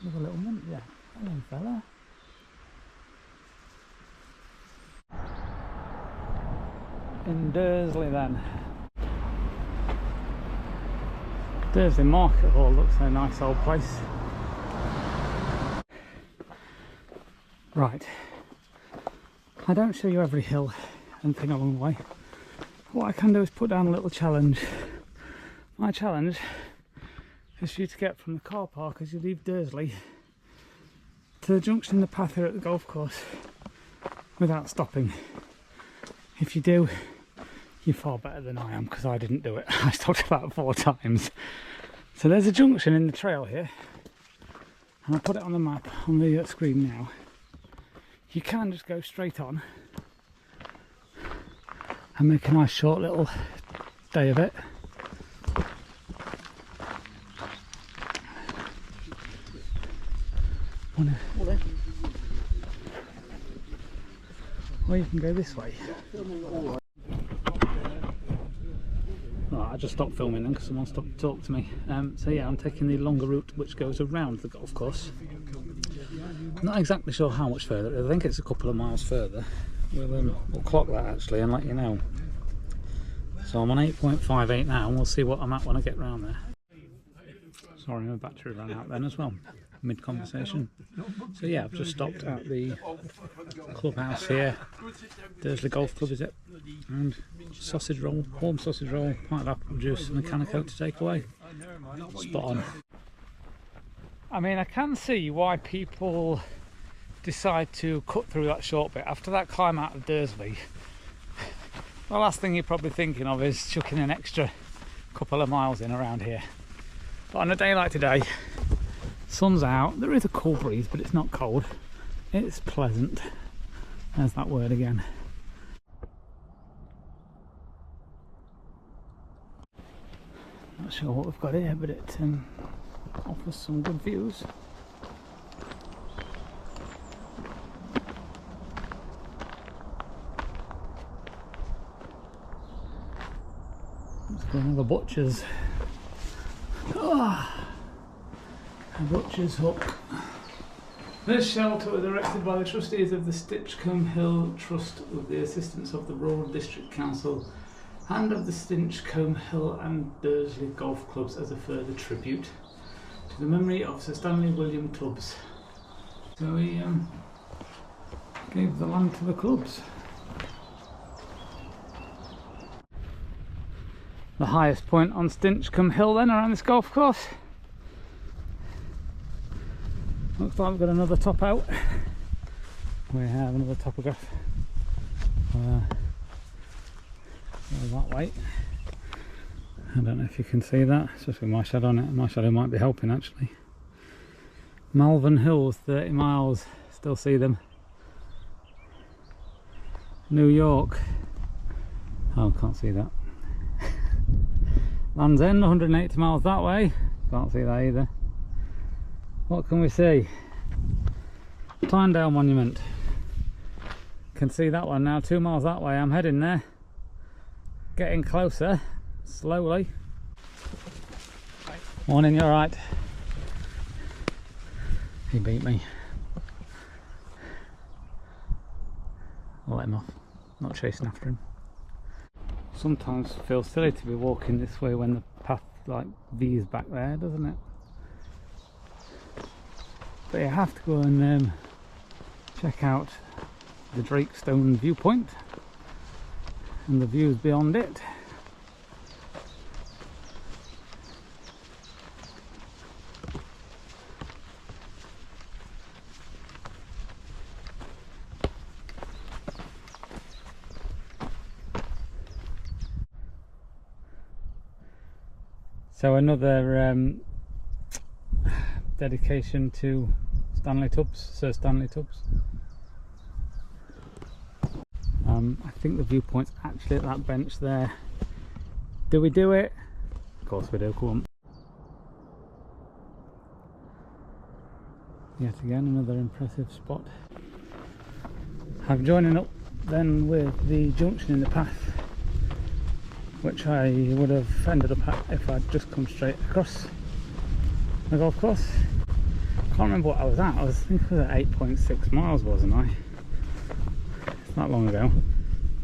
There's a little mint, yeah. Hello, fella. In Dursley then. Dursley Market Hall looks a nice old place. Right. I don't show you every hill and thing along the way. What I can do is put down a little challenge. My challenge is for you to get from the car park as you leave Dursley to the junction in the path here at the golf course without stopping. If you do, you're far better than I am, because I didn't do it. I stopped about 4 times. So there's a junction in the trail here, and I put it on the map on the screen now. You can just go straight on and make a nice short little day of it, Or you can go this way. Right, I just stopped filming then because someone stopped to talk to me. So yeah, I'm taking the longer route which goes around the golf course. Not exactly sure how much further. I think it's a couple of miles further. We'll clock that actually and let you know. So I'm on 8.58 now, and we'll see what I'm at when I get round there. Sorry, my battery ran out then as well, mid-conversation. So yeah, I've just stopped at the clubhouse here. Dursley Golf Club is it? And sausage roll, warm sausage roll, pint of apple juice and a can of Coke to take away. Spot on. I mean, I can see why people decide to cut through that short bit. After that climb out of Dursley, the last thing you're probably thinking of is chucking an extra couple of miles in around here. But on a day like today, sun's out, there is a cool breeze, but it's not cold. It's pleasant. There's that word again. Not sure what we've got here, but it offers some good views. Let's go another butcher's. Oh, a butcher's hook. This shelter was erected by the trustees of the Stinchcombe Hill Trust with the assistance of the Rural District Council and of the Stinchcombe Hill and Dursley Golf Clubs as a further tribute to the memory of Sir Stanley William Tubbs. So he gave the land to the clubs. The highest point on Stinchcombe Hill then around this golf course. Looks like we've got another top out. We have another topograph. That way. I don't know if you can see that, it's just with my shadow on it. My shadow might be helping actually. Malvern Hills, 30 miles, still see them. New York, oh, can't see that. Land's End, 180 miles that way, can't see that either. What can we see? Tynedale Monument, can see that one now, 2 miles that way. I'm heading there, getting closer, slowly. Morning, you alright? He beat me. I'll let him off, not chasing after him. Sometimes it feels silly to be walking this way when the path like V's back there, doesn't it? But you have to go and check out the Drakestone viewpoint and the views beyond it. So another dedication to Stanley Tubbs, Sir Stanley Tubbs. I think the viewpoint's actually at that bench there. Do we do it? Of course we do, come on. Yet again, another impressive spot. I'm joining up then with the junction in the path, which I would have ended up at if I'd just come straight across the golf course. Can't remember what I was at. I think I was at 8.6 miles, wasn't I? It's not long ago.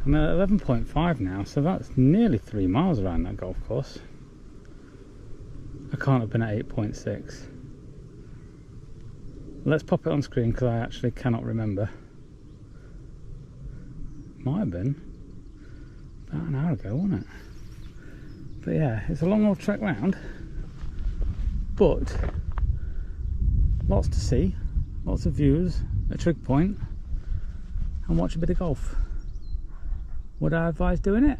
I'm at 11.5 now, so that's nearly 3 miles around that golf course. I can't have been at 8.6. Let's pop it on screen because I actually cannot remember. Might have been about an hour ago, wasn't it? But yeah, it's a long old trek round, but lots to see, lots of views, a trig point, and watch a bit of golf. Would I advise doing it?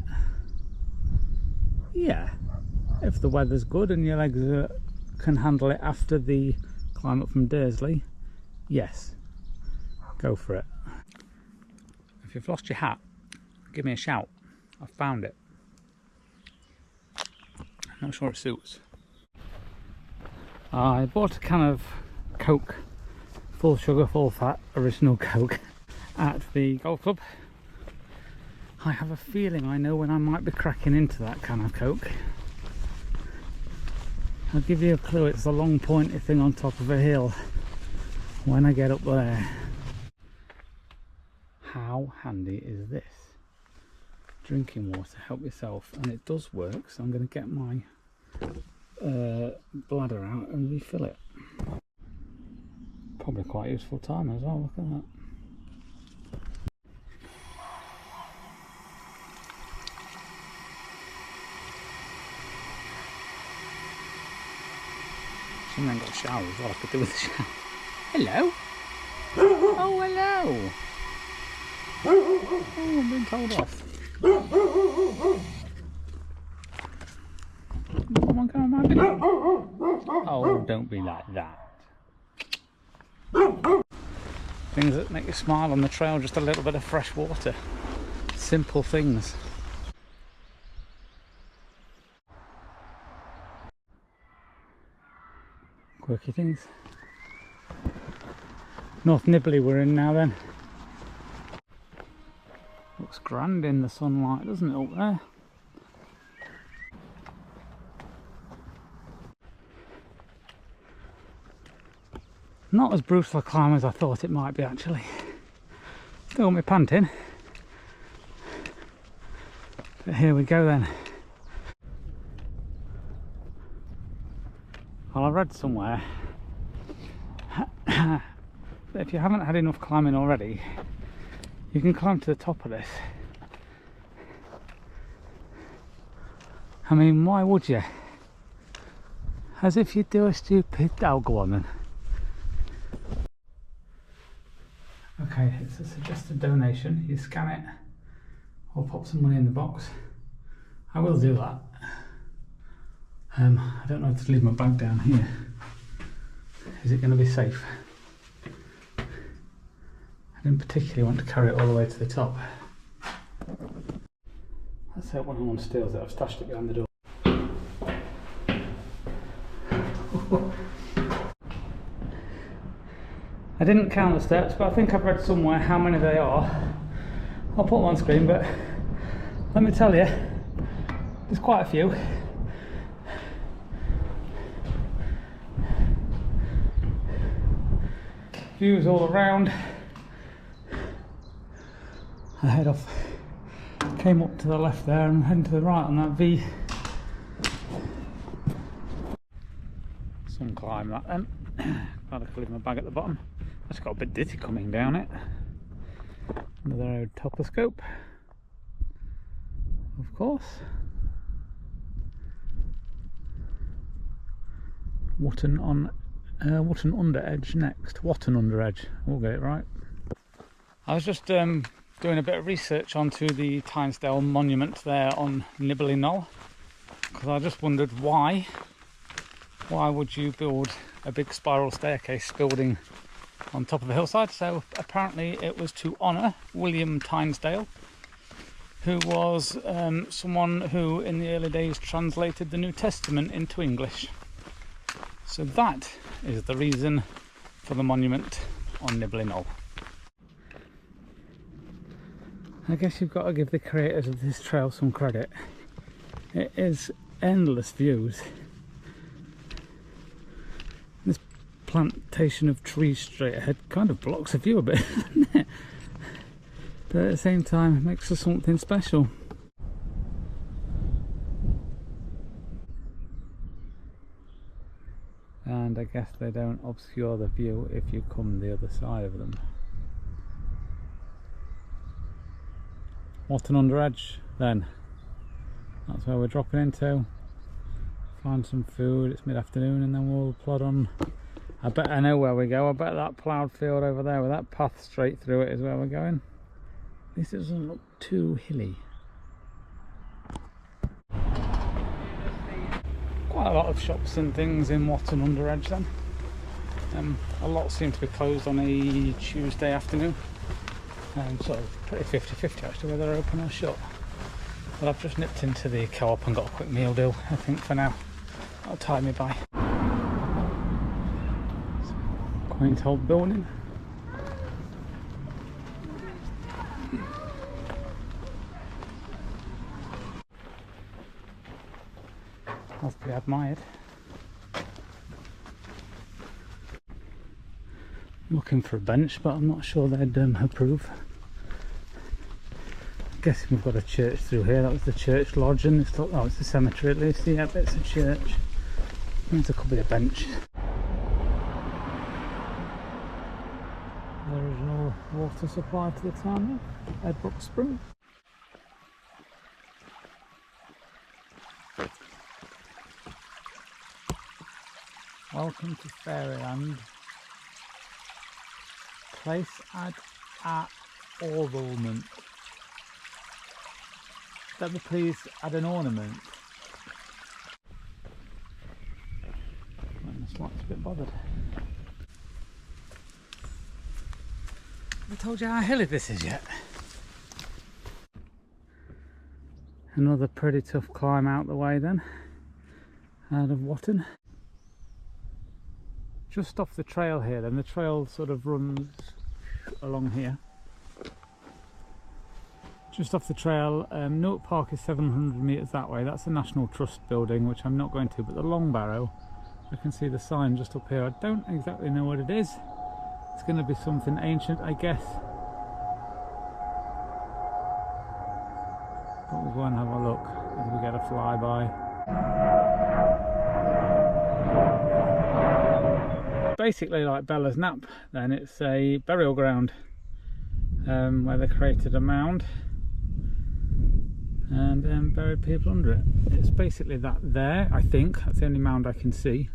Yeah, if the weather's good and your legs can handle it after the climb up from Dursley, yes, go for it. If you've lost your hat, give me a shout. I've found it. I'm not sure it suits. I bought a can of Coke, full sugar, full fat, original Coke, at the golf club. I have a feeling I know when I might be cracking into that can of Coke. I'll give you a clue, it's the long pointy thing on top of a hill when I get up there. How handy is this? Drinking water, help yourself, and it does work, so I'm going to get my bladder out and refill it. Probably quite useful time as well, look at that. I ain't got a shower as well, I could do with a shower. Hello? Oh, hello! Oh, I've been told off. Come on, come on, come on. Oh, don't be like that. Things that make you smile on the trail, just a little bit of fresh water. Simple things. Quirky things. North Nibley we're in now then. Looks grand in the sunlight, doesn't it, up there? Not as brutal a climb as I thought it might be actually. Still got me panting. But here we go then. Well, I read somewhere that if you haven't had enough climbing already, you can climb to the top of this. I mean, why would you? As if you'd do a stupid... Oh, go on then. Okay, it's a suggested donation. You scan it or pop some money in the box. I will do that. I don't know if to leave my bag down here. Is it going to be safe? I didn't particularly want to carry it all the way to the top. Let's hope one of them steals it. I've stashed it behind the door. I didn't count the steps, but I think I've read somewhere how many they are. I'll put them on screen, but let me tell you, there's quite a few. Views all around. I head off, came up to the left there and heading to the right on that V. Some climb that then. Glad I could leave my bag at the bottom. It's got a bit ditty coming down it. Another old telescope, of course. Watton under edge next. Watton under edge. We'll get it right. I was just doing a bit of research onto the Tynesdale monument there on Nibley Knoll, because I just wondered why would you build a big spiral staircase building on top of a hillside. So apparently it was to honour William Tynesdale, who was someone who in the early days translated the New Testament into English. So that is the reason for the monument on Nibley Knoll. I guess you've got to give the creators of this trail some credit. It is endless views. This plantation of trees straight ahead kind of blocks the view a bit, doesn't it? But at the same time it makes for something special. And I guess they don't obscure the view if you come the other side of them. Watton under edge then. That's where we're dropping into. Find some food, it's mid-afternoon, and then we'll plod on. I bet I know where we go. I bet that ploughed field over there with that path straight through it is where we're going. At least it doesn't look too hilly. Quite a lot of shops and things in Watton under edge then. A lot seem to be closed on a Tuesday afternoon. So pretty 50-50 actually whether they're open or shut. But I've just nipped into the co-op and got a quick meal deal, I think, for now. That'll tie me by. Quaint old building. That's to be admired. I'm looking for a bench, but I'm not sure they'd approve. I'm guessing we've got a church through here. That was the church lodge, and it's, oh, it's a cemetery at least. Yeah, it's a church. There could be a bench. There is no water supply to the town here. Edbrook Spring. Welcome to Fairyland. Place add ornament. Let me please add an ornament. This light's a bit bothered. Have I told you how hilly this is yet? Another pretty tough climb out the way then, out of Watton. Just off the trail here then, the trail sort of runs along here. Just off the trail, Newark Park is 700 metres that way. That's the National Trust building, which I'm not going to, but the Long Barrow, I can see the sign just up here. I don't exactly know what it is. It's going to be something ancient, I guess. But we'll go and have a look as we get a flyby. Basically like Bella's Nap then, it's a burial ground where they created a mound and buried people under it. It's basically that there, I think. That's the only mound I can see.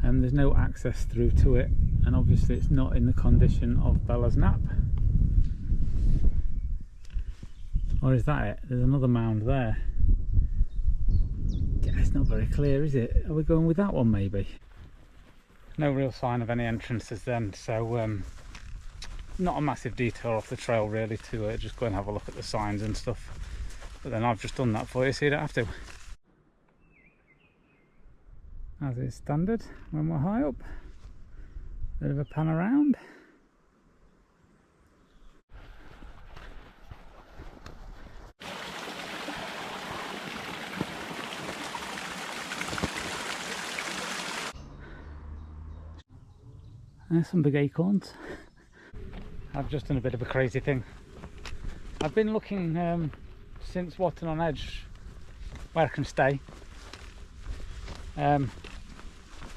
There's no access through to it, and obviously it's not in the condition of Bella's Nap. Or is that it? There's another mound there. Yeah, it's not very clear, is it? Are we going with that one maybe? No real sign of any entrances then, so not a massive detour off the trail really to just go and have a look at the signs and stuff. But then I've just done that for you, so you don't have to. As is standard when we're high up. Bit of a pan around. There's some big acorns. I've just done a bit of a crazy thing. I've been looking since Watton on Edge where I can stay.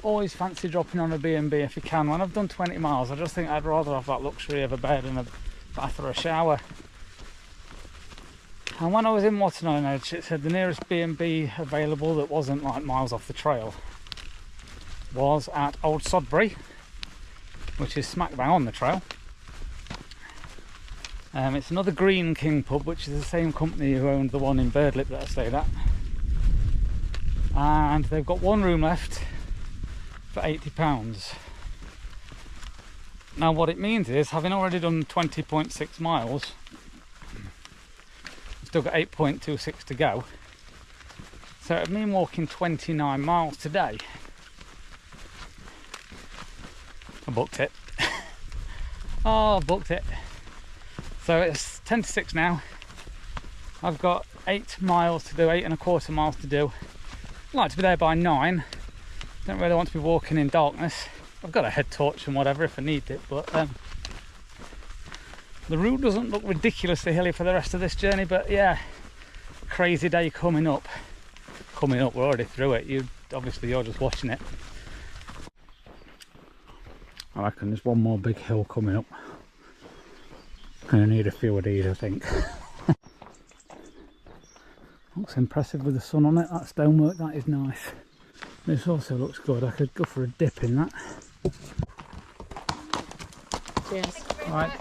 Always fancy dropping on a B&B if you can. When I've done 20 miles, I just think I'd rather have that luxury of a bed and a bath or a shower. And when I was in Watton on Edge, it said the nearest B&B available that wasn't like miles off the trail was at Old Sodbury, which is smack bang on the trail. It's another Green King pub, which is the same company who owned the one in Birdlip that I stayed at. And they've got one room left for £80. Now what it means is, having already done 20.6 miles, I've still got 8.26 to go. So it'd mean walking 29 miles today. I booked it. Oh, I booked it. So it's 10 to 6 now. I've got 8 miles to do, 8.25 miles to do. I'd like to be there by 9. Don't really want to be walking in darkness. I've got a head torch and whatever if I need it, but the route doesn't look ridiculously hilly for the rest of this journey, but yeah, crazy day coming up. We're already through it. You're just watching it. I reckon there's one more big hill coming up. Gonna need a few of these, I think. Looks impressive with the sun on it. That stonework, that is nice. This also looks good. I could go for a dip in that. Cheers. Right.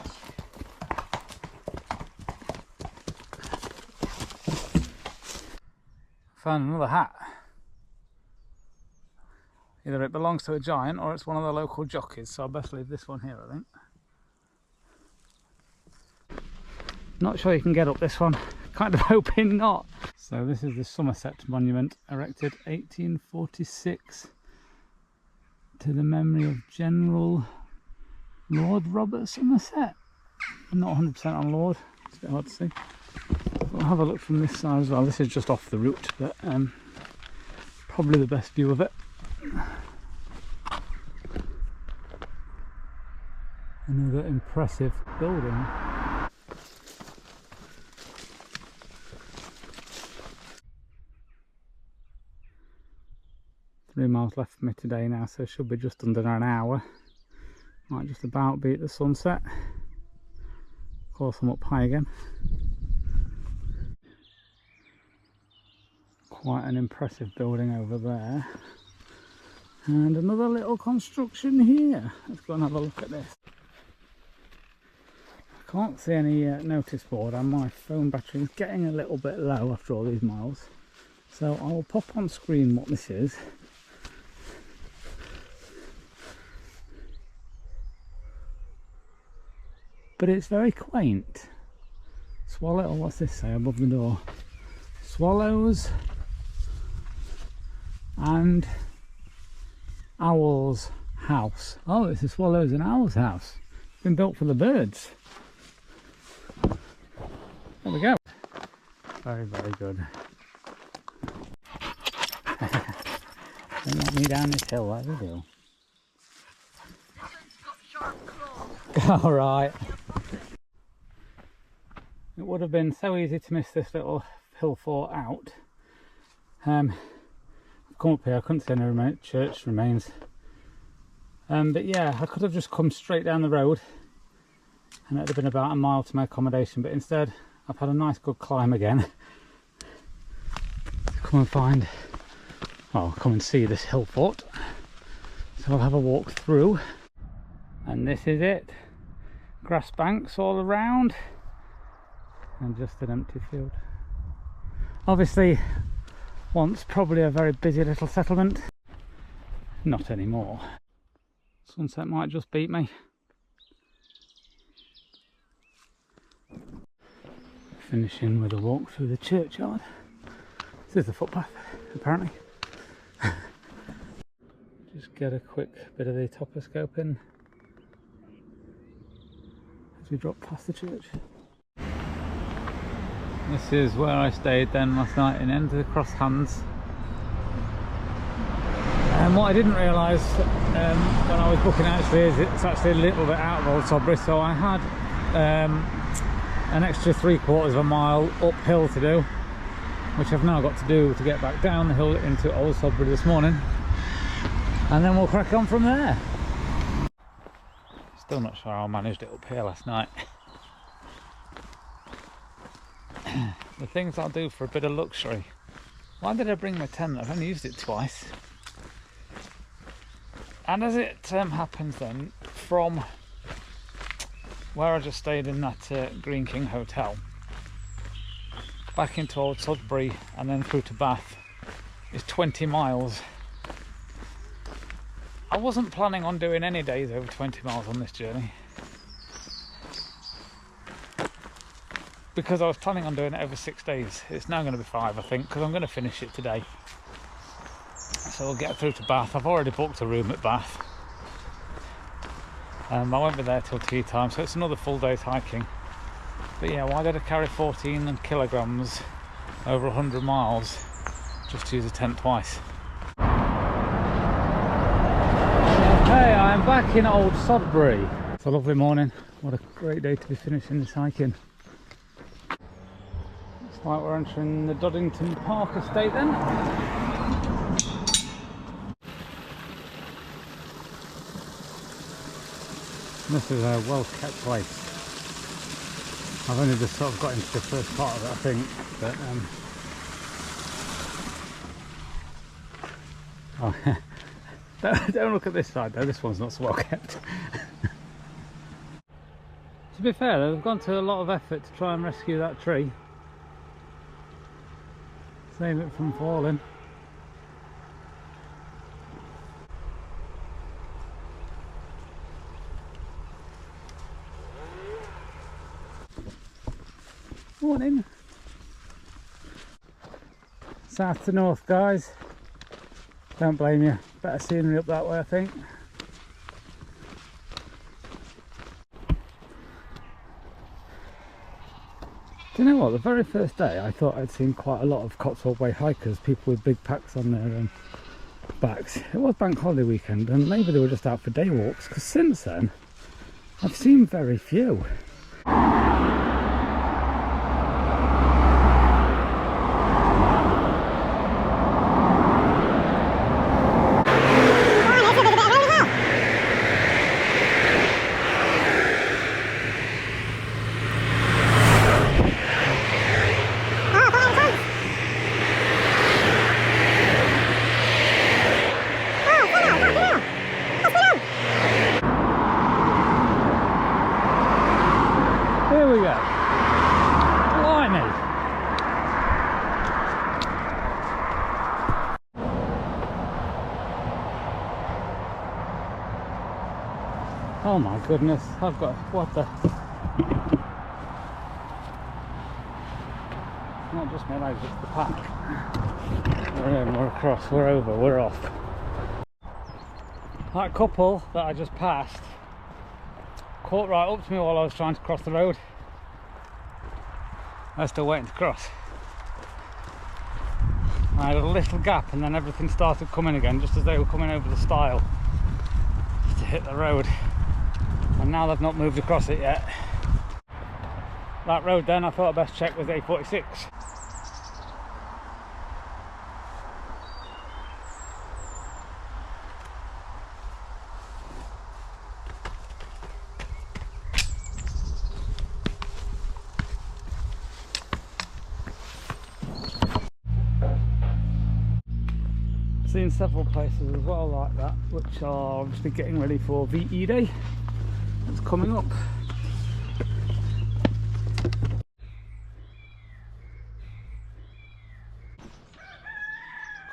Found another hat. Either it belongs to a giant or it's one of the local jockeys, so I'll best leave this one here, I think. Not sure you can get up this one, kind of hoping not. So this is the Somerset monument, erected 1846 to the memory of General Lord Robert Somerset. I'm not 100% on Lord, it's a bit hard to see. We'll have a look from this side as well. This is just off the route, but Probably the best view of it. Another impressive building. Three miles left for me today now, so it should be just under an hour. Might just about be at the sunset. Of course, I'm up high again. Quite an impressive building over there. And another little construction here. Let's go and have a look at this. I can't see any notice board, and my phone battery is getting a little bit low after all these miles. So I'll pop on screen what this is. But it's very quaint. Swallow, what's this say above the door? Swallows and Owls house. Oh, it's a swallows and owls house. It's been built for the birds. There we go. Very, very good. Don't let me down this hill, like we do. All right. It would have been so easy to miss this little hill fort out. I've come up here, I couldn't see any church remains. But yeah, I could have just come straight down the road and it would have been about a mile to my accommodation, but instead I've had a nice good climb again to come and find, well, come and see this hill fort. So I'll have a walk through, and this is it. Grass banks all around and just an empty field. Obviously once probably a very busy little settlement, not anymore. Sunset might just beat me. Finishing with a walk through the churchyard. This is the footpath apparently. Just get a quick bit of the toposcope in as we drop past the church. This is where I stayed then last night, in End of the Cross Hands. And what I didn't realise when I was booking actually is it's actually a little bit out of Old Sodbury, so I had an extra 3/4 of a mile uphill to do, which I've now got to do to get back down the hill into Old Sodbury this morning, and then we'll crack on from there. Still not sure how I managed it up here last night. The things I'll do for a bit of luxury. Why did I bring my tent? I've only used it twice. And as it happens then, from where I just stayed in that Green King Hotel, back into Old Sodbury and then through to Bath is 20 miles. I wasn't planning on doing any days over 20 miles on this journey, because I was planning on doing it over 6 days. It's now going to be 5, I think, because I'm going to finish it today. So we'll get through to Bath. I've already booked a room at Bath. I won't be there till tea time, so it's another full day's hiking. But yeah, why did I carry 14 kilograms over 100 miles just to use a tent twice? Hey, I'm back in Old Sodbury. It's a lovely morning. What a great day to be finishing this hiking. Looks like we're entering the Doddington Park estate then. This is a well kept place. I've only just sort of got into the first part of it, I think, but don't look at this side though, this one's not so well kept. To be fair, they've gone to a lot of effort to try and rescue that tree. Save it from falling. Morning. South to north, guys. Don't blame you. Better scenery up that way, I think. Do you know what, the very first day I thought I'd seen quite a lot of Cotswold Way hikers, people with big packs on their backs. It was bank holiday weekend and maybe they were just out for day walks, because since then I've seen very few. Here we go. Blimey. Oh my goodness, I've got, what the? Not just my legs, it's the pack. We're in, we're across, we're over, we're off. That couple that I just passed caught right up to me while I was trying to cross the road. I was still waiting to cross. I had a little gap and then everything started coming again, just as they were coming over the stile to hit the road. And now they've not moved across it yet. That road then, I thought I'd best check was A46. Seen several places as well like that, which are obviously getting ready for VE Day. It's coming up.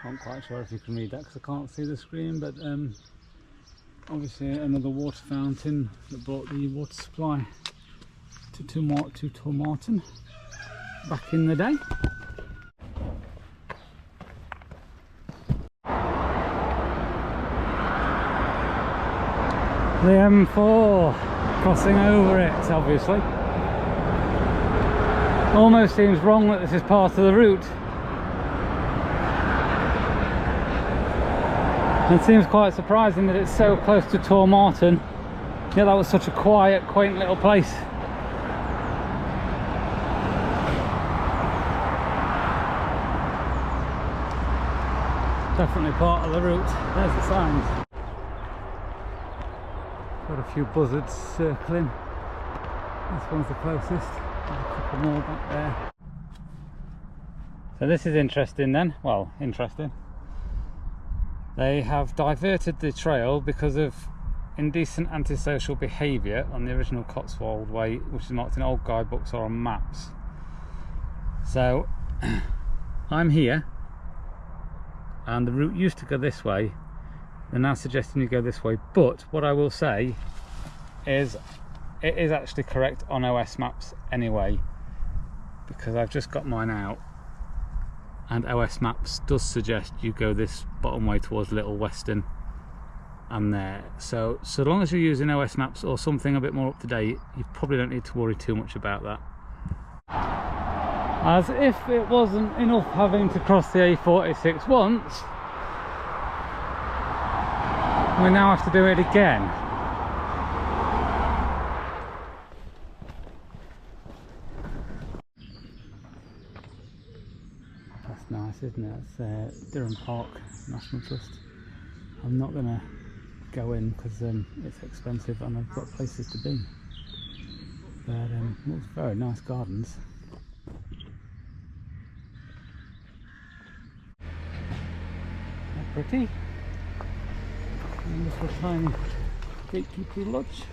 Can't quite sure if you can read that because I can't see the screen, but obviously another water fountain that brought the water supply to Tormarton back in the day. The M4 crossing over it, obviously. Almost seems wrong that this is part of the route. It seems quite surprising that it's so close to Tormarton. Yeah, that was such a quiet, quaint little place. Definitely part of the route. There's the signs. Got a few buzzards circling. This one's the closest. There's a couple more back there. So this is interesting then. Well, interesting. They have diverted the trail because of indecent antisocial behaviour on the original Cotswold Way, which is marked in old guidebooks or on maps. So I'm here and the route used to go this way. They're now suggesting you go this way, but what I will say is it is actually correct on OS maps anyway, because I've just got mine out and OS maps does suggest you go this bottom way towards Little Weston and there. So long as you're using OS maps or something a bit more up to date, you probably don't need to worry too much about that. As if it wasn't enough having to cross the A46 once, we now have to do it again. That's nice, isn't it? It's Durham Park National Trust. I'm not going to go in because it's expensive and I've got places to be. But it's very nice gardens. They're pretty. And this little tiny gatekeeper lodge.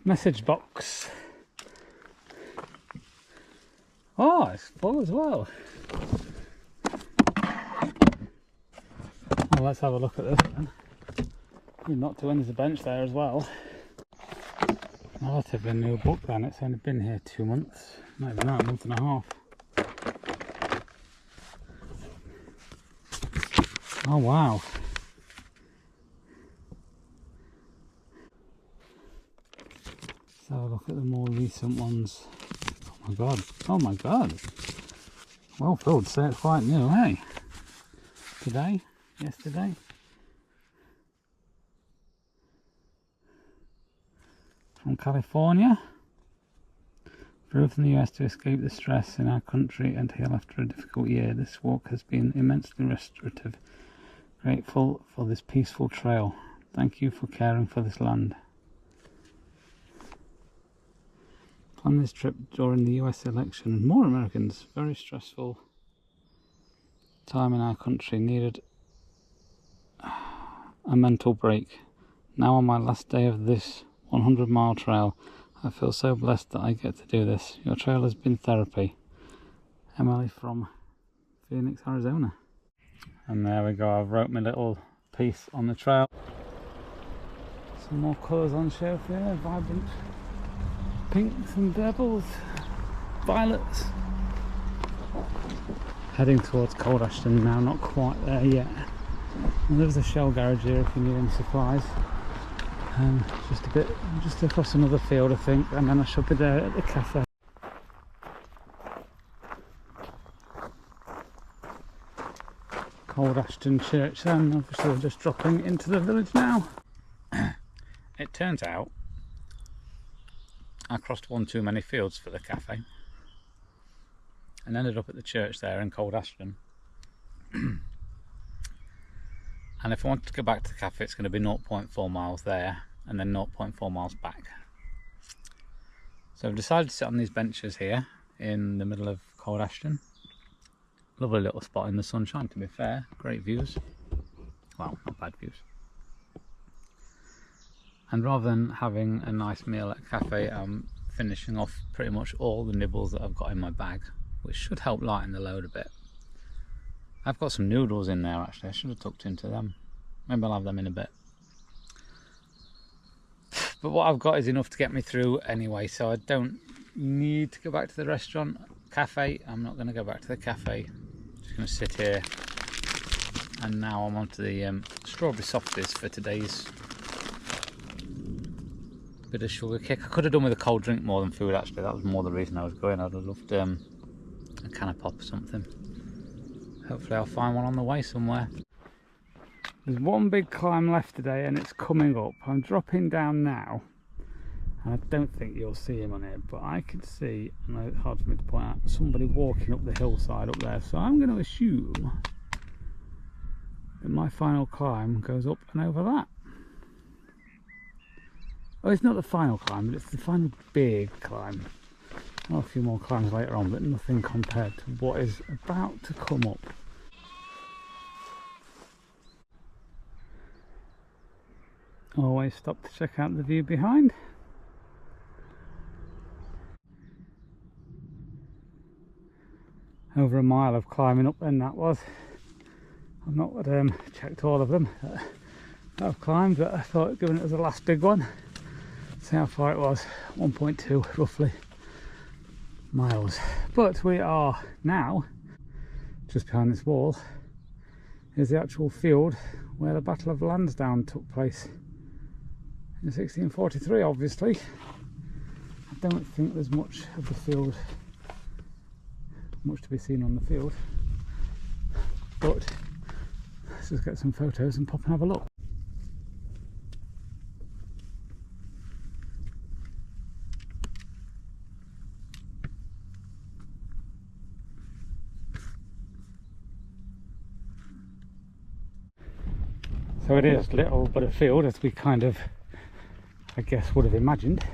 Message box. Oh, it's full as well. Well, let's have a look at this then. Not to end, there's a bench there as well. Relatively new book then, it's only been here 2 months, not even that, a month and a half. Oh wow. So look at the more recent ones. Oh my god, oh my god. Well filled, so it's quite new, hey? Today, yesterday. From California. Flew from the US to escape the stress in our country and heal after a difficult year. This walk has been immensely restorative. Grateful for this peaceful trail. Thank you for caring for this land. Planned this trip during the US election and more Americans. Very stressful time in our country. Needed a mental break. Now on my last day of this 100-mile trail, I feel so blessed that I get to do this. Your trail has been therapy. Emily from Phoenix, Arizona. And there we go, I've wrote my little piece on the trail. Some more colours on show for you, vibrant pinks and purples, violets. Heading towards Cold Ashton now, not quite there yet. And there's a Shell garage here if you need any supplies. Just across another field I think, and then I shall be there at the cafe. Cold Ashton Church then, obviously we're just dropping into the village now. It turns out I crossed one too many fields for the cafe and ended up at the church there in Cold Ashton. And if I wanted to go back to the cafe, it's going to be 0.4 miles there and then 0.4 miles back. So I've decided to sit on these benches here in the middle of Cold Ashton. Lovely little spot in the sunshine, to be fair. Great views. Well, not bad views. And rather than having a nice meal at a cafe, I'm finishing off pretty much all the nibbles that I've got in my bag, which should help lighten the load a bit. I've got some noodles in there actually, I should have tucked into them. Maybe I'll have them in a bit. But what I've got is enough to get me through anyway, so I don't need to go back to the restaurant. Cafe, I'm not going to go back to the cafe. Just going to sit here. And now I'm on to the strawberry softies for today's bit of sugar kick. I could have done with a cold drink more than food actually, that was more the reason I was going. I'd have loved a can of pop or something. Hopefully I'll find one on the way somewhere. There's one big climb left today and it's coming up. I'm dropping down now and I don't think you'll see him on here, but I can see, and it's hard for me to point out, somebody walking up the hillside up there, so I'm going to assume that my final climb goes up and over that. Oh, it's not the final climb, but it's the final big climb. I'll have a few more climbs later on, but nothing compared to what is about to come up. Always stop to check out the view behind. Over a mile of climbing up then that was. I've not checked all of them that I've climbed, but I thought given it was the last big one, see how far it was. 1.2 roughly miles. But we are now just behind this wall is the actual field where the Battle of Lansdowne took place in 1643. Obviously I don't think there's much of the field, much to be seen on the field, but let's just get some photos and pop and have a look. So it is little but a field, as we kind of, I guess, would have imagined.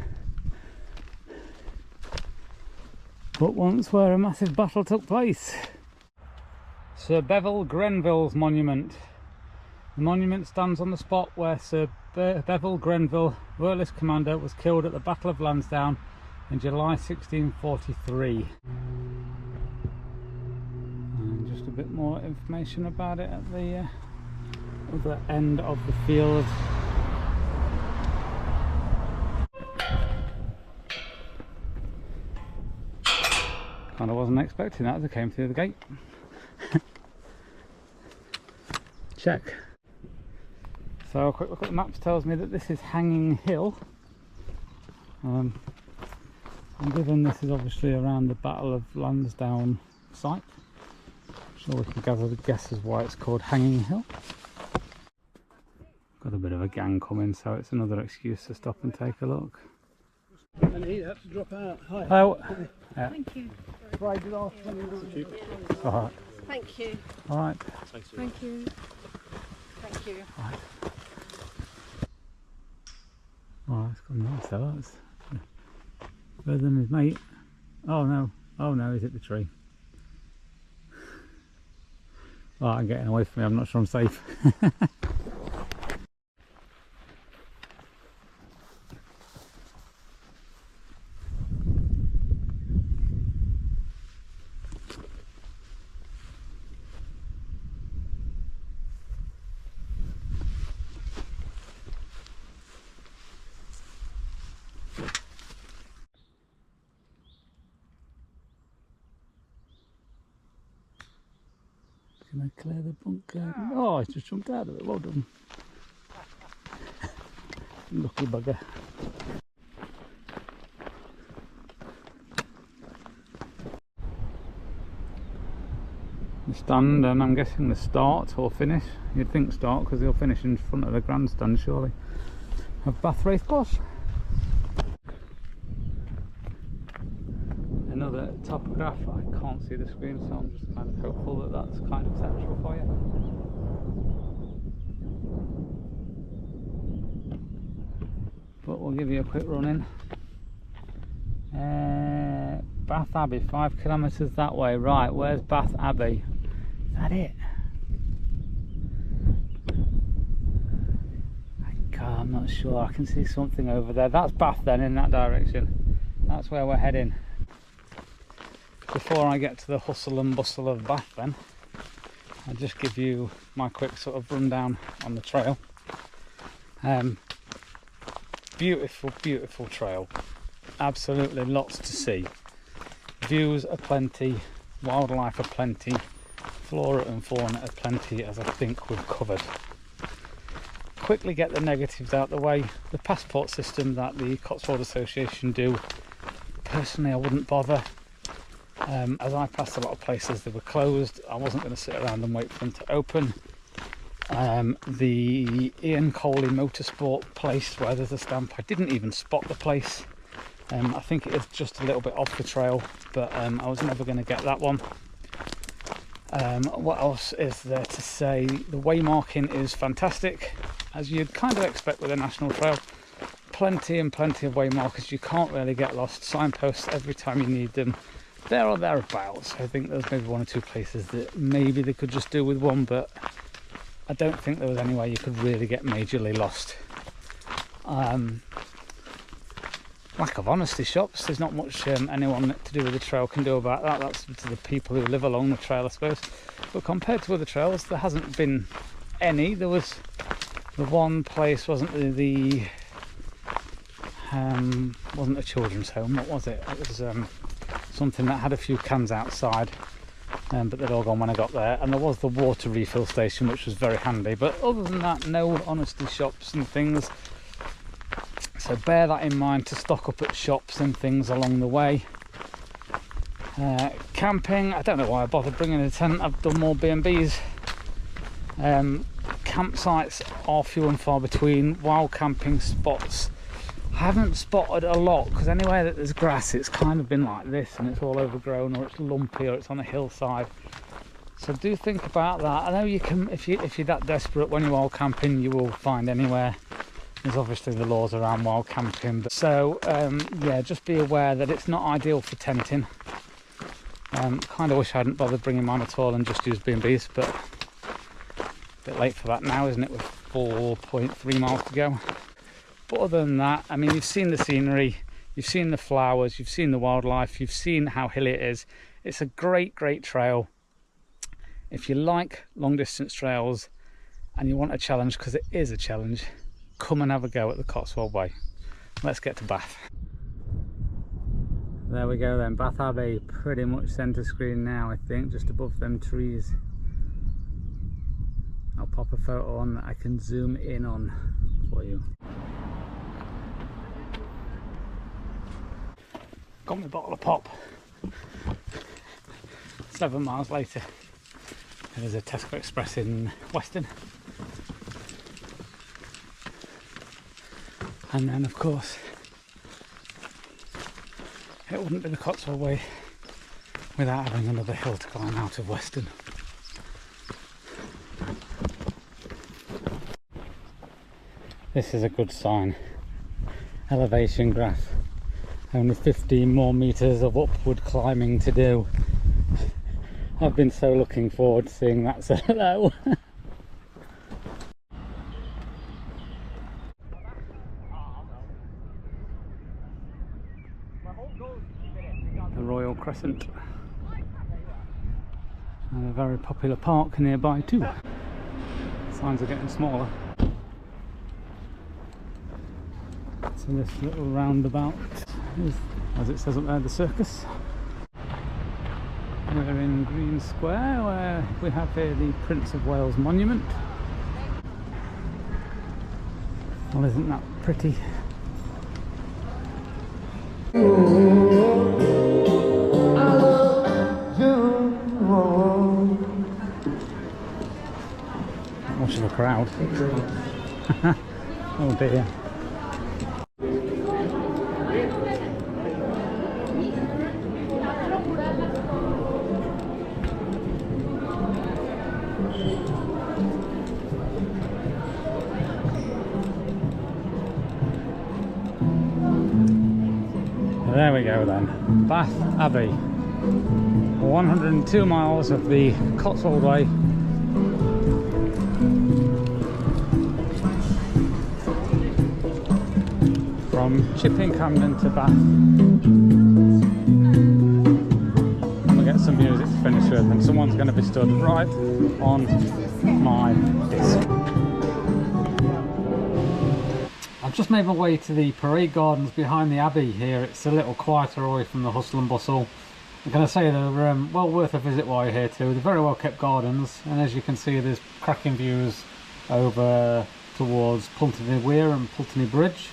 But once where a massive battle took place. Sir Bevil Grenville's monument. The monument stands on the spot where Sir Bevil Grenville, royalist commander, was killed at the Battle of Lansdowne in July 1643. And just a bit more information about it at the other end of the field. Kind of wasn't expecting that as I came through the gate. Check. So a quick look at the maps tells me that this is Hanging Hill. And given this is obviously around the Battle of Lansdowne site, I'm sure we can gather the guesses why it's called Hanging Hill. Got a bit of a gang coming, so it's another excuse to stop and take a look. And he had to drop out. Hi. Oh, Yeah. Thank you. Friday off. alright. Thank you. Alright. Thank you. Thank you. Alright. Oh, it's gone nice though. That's better than his mate. Oh no. Oh no, he's hit the tree. Oh, I'm getting away from me. I'm not sure I'm safe. Can I clear the bunker? Oh, I just jumped out of it. Well done. Lucky bugger. The stand, and I'm guessing the start or finish. You'd think start because they'll finish in front of the grandstand, surely, of Bath Race Course. Another topograph. I can't see the screen, so I'm just kind of hopeful that that's kind of central for you. But we'll give you a quick run in. Bath Abbey, 5 kilometres that way. Right, where's Bath Abbey? Is that it? I'm not sure. I can see something over there. That's Bath then, in that direction. That's where we're heading. Before I get to the hustle and bustle of Bath then, I'll just give you my quick sort of rundown on the trail. Beautiful, beautiful trail. Absolutely lots to see. Views are plenty, wildlife are plenty, flora and fauna are plenty, as I think we've covered. Quickly get the negatives out the way. The passport system that the Cotswold Association do, personally I wouldn't bother. As I passed a lot of places that were closed, I wasn't going to sit around and wait for them to open. The Ian Coley Motorsport place where there's a stamp, I didn't even spot the place. I think it is just a little bit off the trail, but I was never going to get that one. What else is there to say? The waymarking is fantastic, as you'd kind of expect with a national trail. Plenty and plenty of waymarkers, you can't really get lost. Signposts every time you need them, there or thereabouts. I think there's maybe one or two places that maybe they could just do with one, but I don't think there was any way you could really get majorly lost. Lack of honesty shops, there's not much anyone to do with the trail can do about that. That's to the people who live along the trail, I suppose. But compared to other trails, there hasn't been any. There was the one place, wasn't wasn't a children's home. What was it? It was something that had a few cans outside, but they'd all gone when I got there. And there was the water refill station, which was very handy. But other than that, no honesty shops and things. So bear that in mind to stock up at shops and things along the way. Camping, I don't know why I bothered bringing a tent. I've done more B&Bs. Campsites are few and far between. Wild camping spots, I haven't spotted a lot, because anywhere that there's grass it's kind of been like this and it's all overgrown, or it's lumpy, or it's on a hillside. So do think about that. I know you can, if you're that desperate when you're wild camping, you will find anywhere. There's obviously the laws around wild camping, but so yeah, just be aware that it's not ideal for tenting. Kind of wish I hadn't bothered bringing mine at all and just used B&Bs, but a bit late for that now, isn't it, with 4.3 miles to go. But other than that, I mean, you've seen the scenery, you've seen the flowers, you've seen the wildlife, you've seen how hilly it is. It's a great, great trail. If you like long distance trails and you want a challenge, because it is a challenge, come and have a go at the Cotswold Way. Let's get to Bath. There we go then, Bath Abbey, pretty much centre screen now I think, just above them trees. I'll pop a photo on that I can zoom in on for you. Got my bottle of pop. 7 miles later, there's a Tesco Express in Weston. And then of course, it wouldn't be the Cotswold Way without having another hill to climb out of Weston. This is a good sign. Elevation graph. Only 15 more metres of upward climbing to do. I've been so looking forward to seeing that so low. The Royal Crescent. And a very popular park nearby too. Signs are getting smaller. So this little roundabout is, as it says up there, the circus. We're in Green Square where we have here the Prince of Wales monument. Well, isn't that pretty? Not much of a crowd. Oh dear. There we go then, Bath Abbey, 102 miles of the Cotswold Way. From Chipping Campden to Bath. And we'll get some music to finish with, and someone's going to be stood right on my disc. I've just made my way to the parade gardens behind the Abbey here. It's a little quieter away from the hustle and bustle. I'm going to say they're well worth a visit while you're here too. They're very well kept gardens, and as you can see there's cracking views over towards Pulteney Weir and Pulteney Bridge.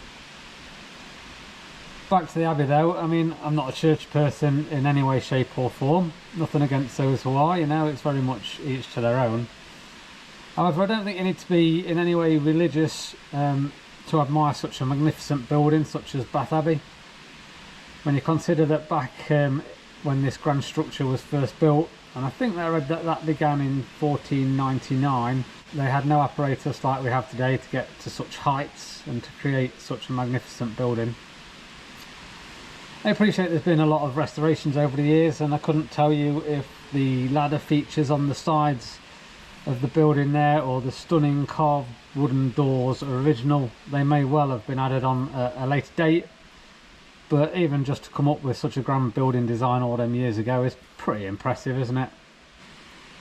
Back to the Abbey though, I mean, I'm not a church person in any way, shape or form. Nothing against those who are, you know, it's very much each to their own. However, I don't think you need to be in any way religious to admire such a magnificent building such as Bath Abbey. When you consider that back when this grand structure was first built, and I think I read that that began in 1499, they had no apparatus like we have today to get to such heights and to create such a magnificent building. I appreciate there's been a lot of restorations over the years, and I couldn't tell you if the ladder features on the sides of the building there or the stunning carved wooden doors are original. They may well have been added on a later date, but even just to come up with such a grand building design all them years ago is pretty impressive, isn't it?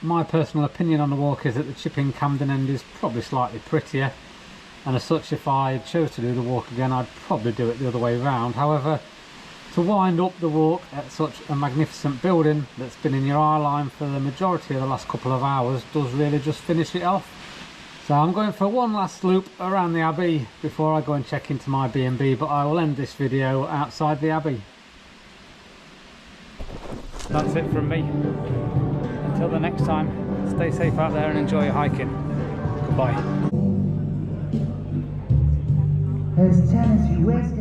My personal opinion on the walk is that the Chipping Campden end is probably slightly prettier, and as such if I chose to do the walk again I'd probably do it the other way round. However, to wind up the walk at such a magnificent building that's been in your eye line for the majority of the last couple of hours does really just finish it off. So I'm going for one last loop around the Abbey before I go and check into my B&B, but I will end this video outside the Abbey. That's it from me. Until the next time, stay safe out there and enjoy your hiking. Goodbye. As Tennessee West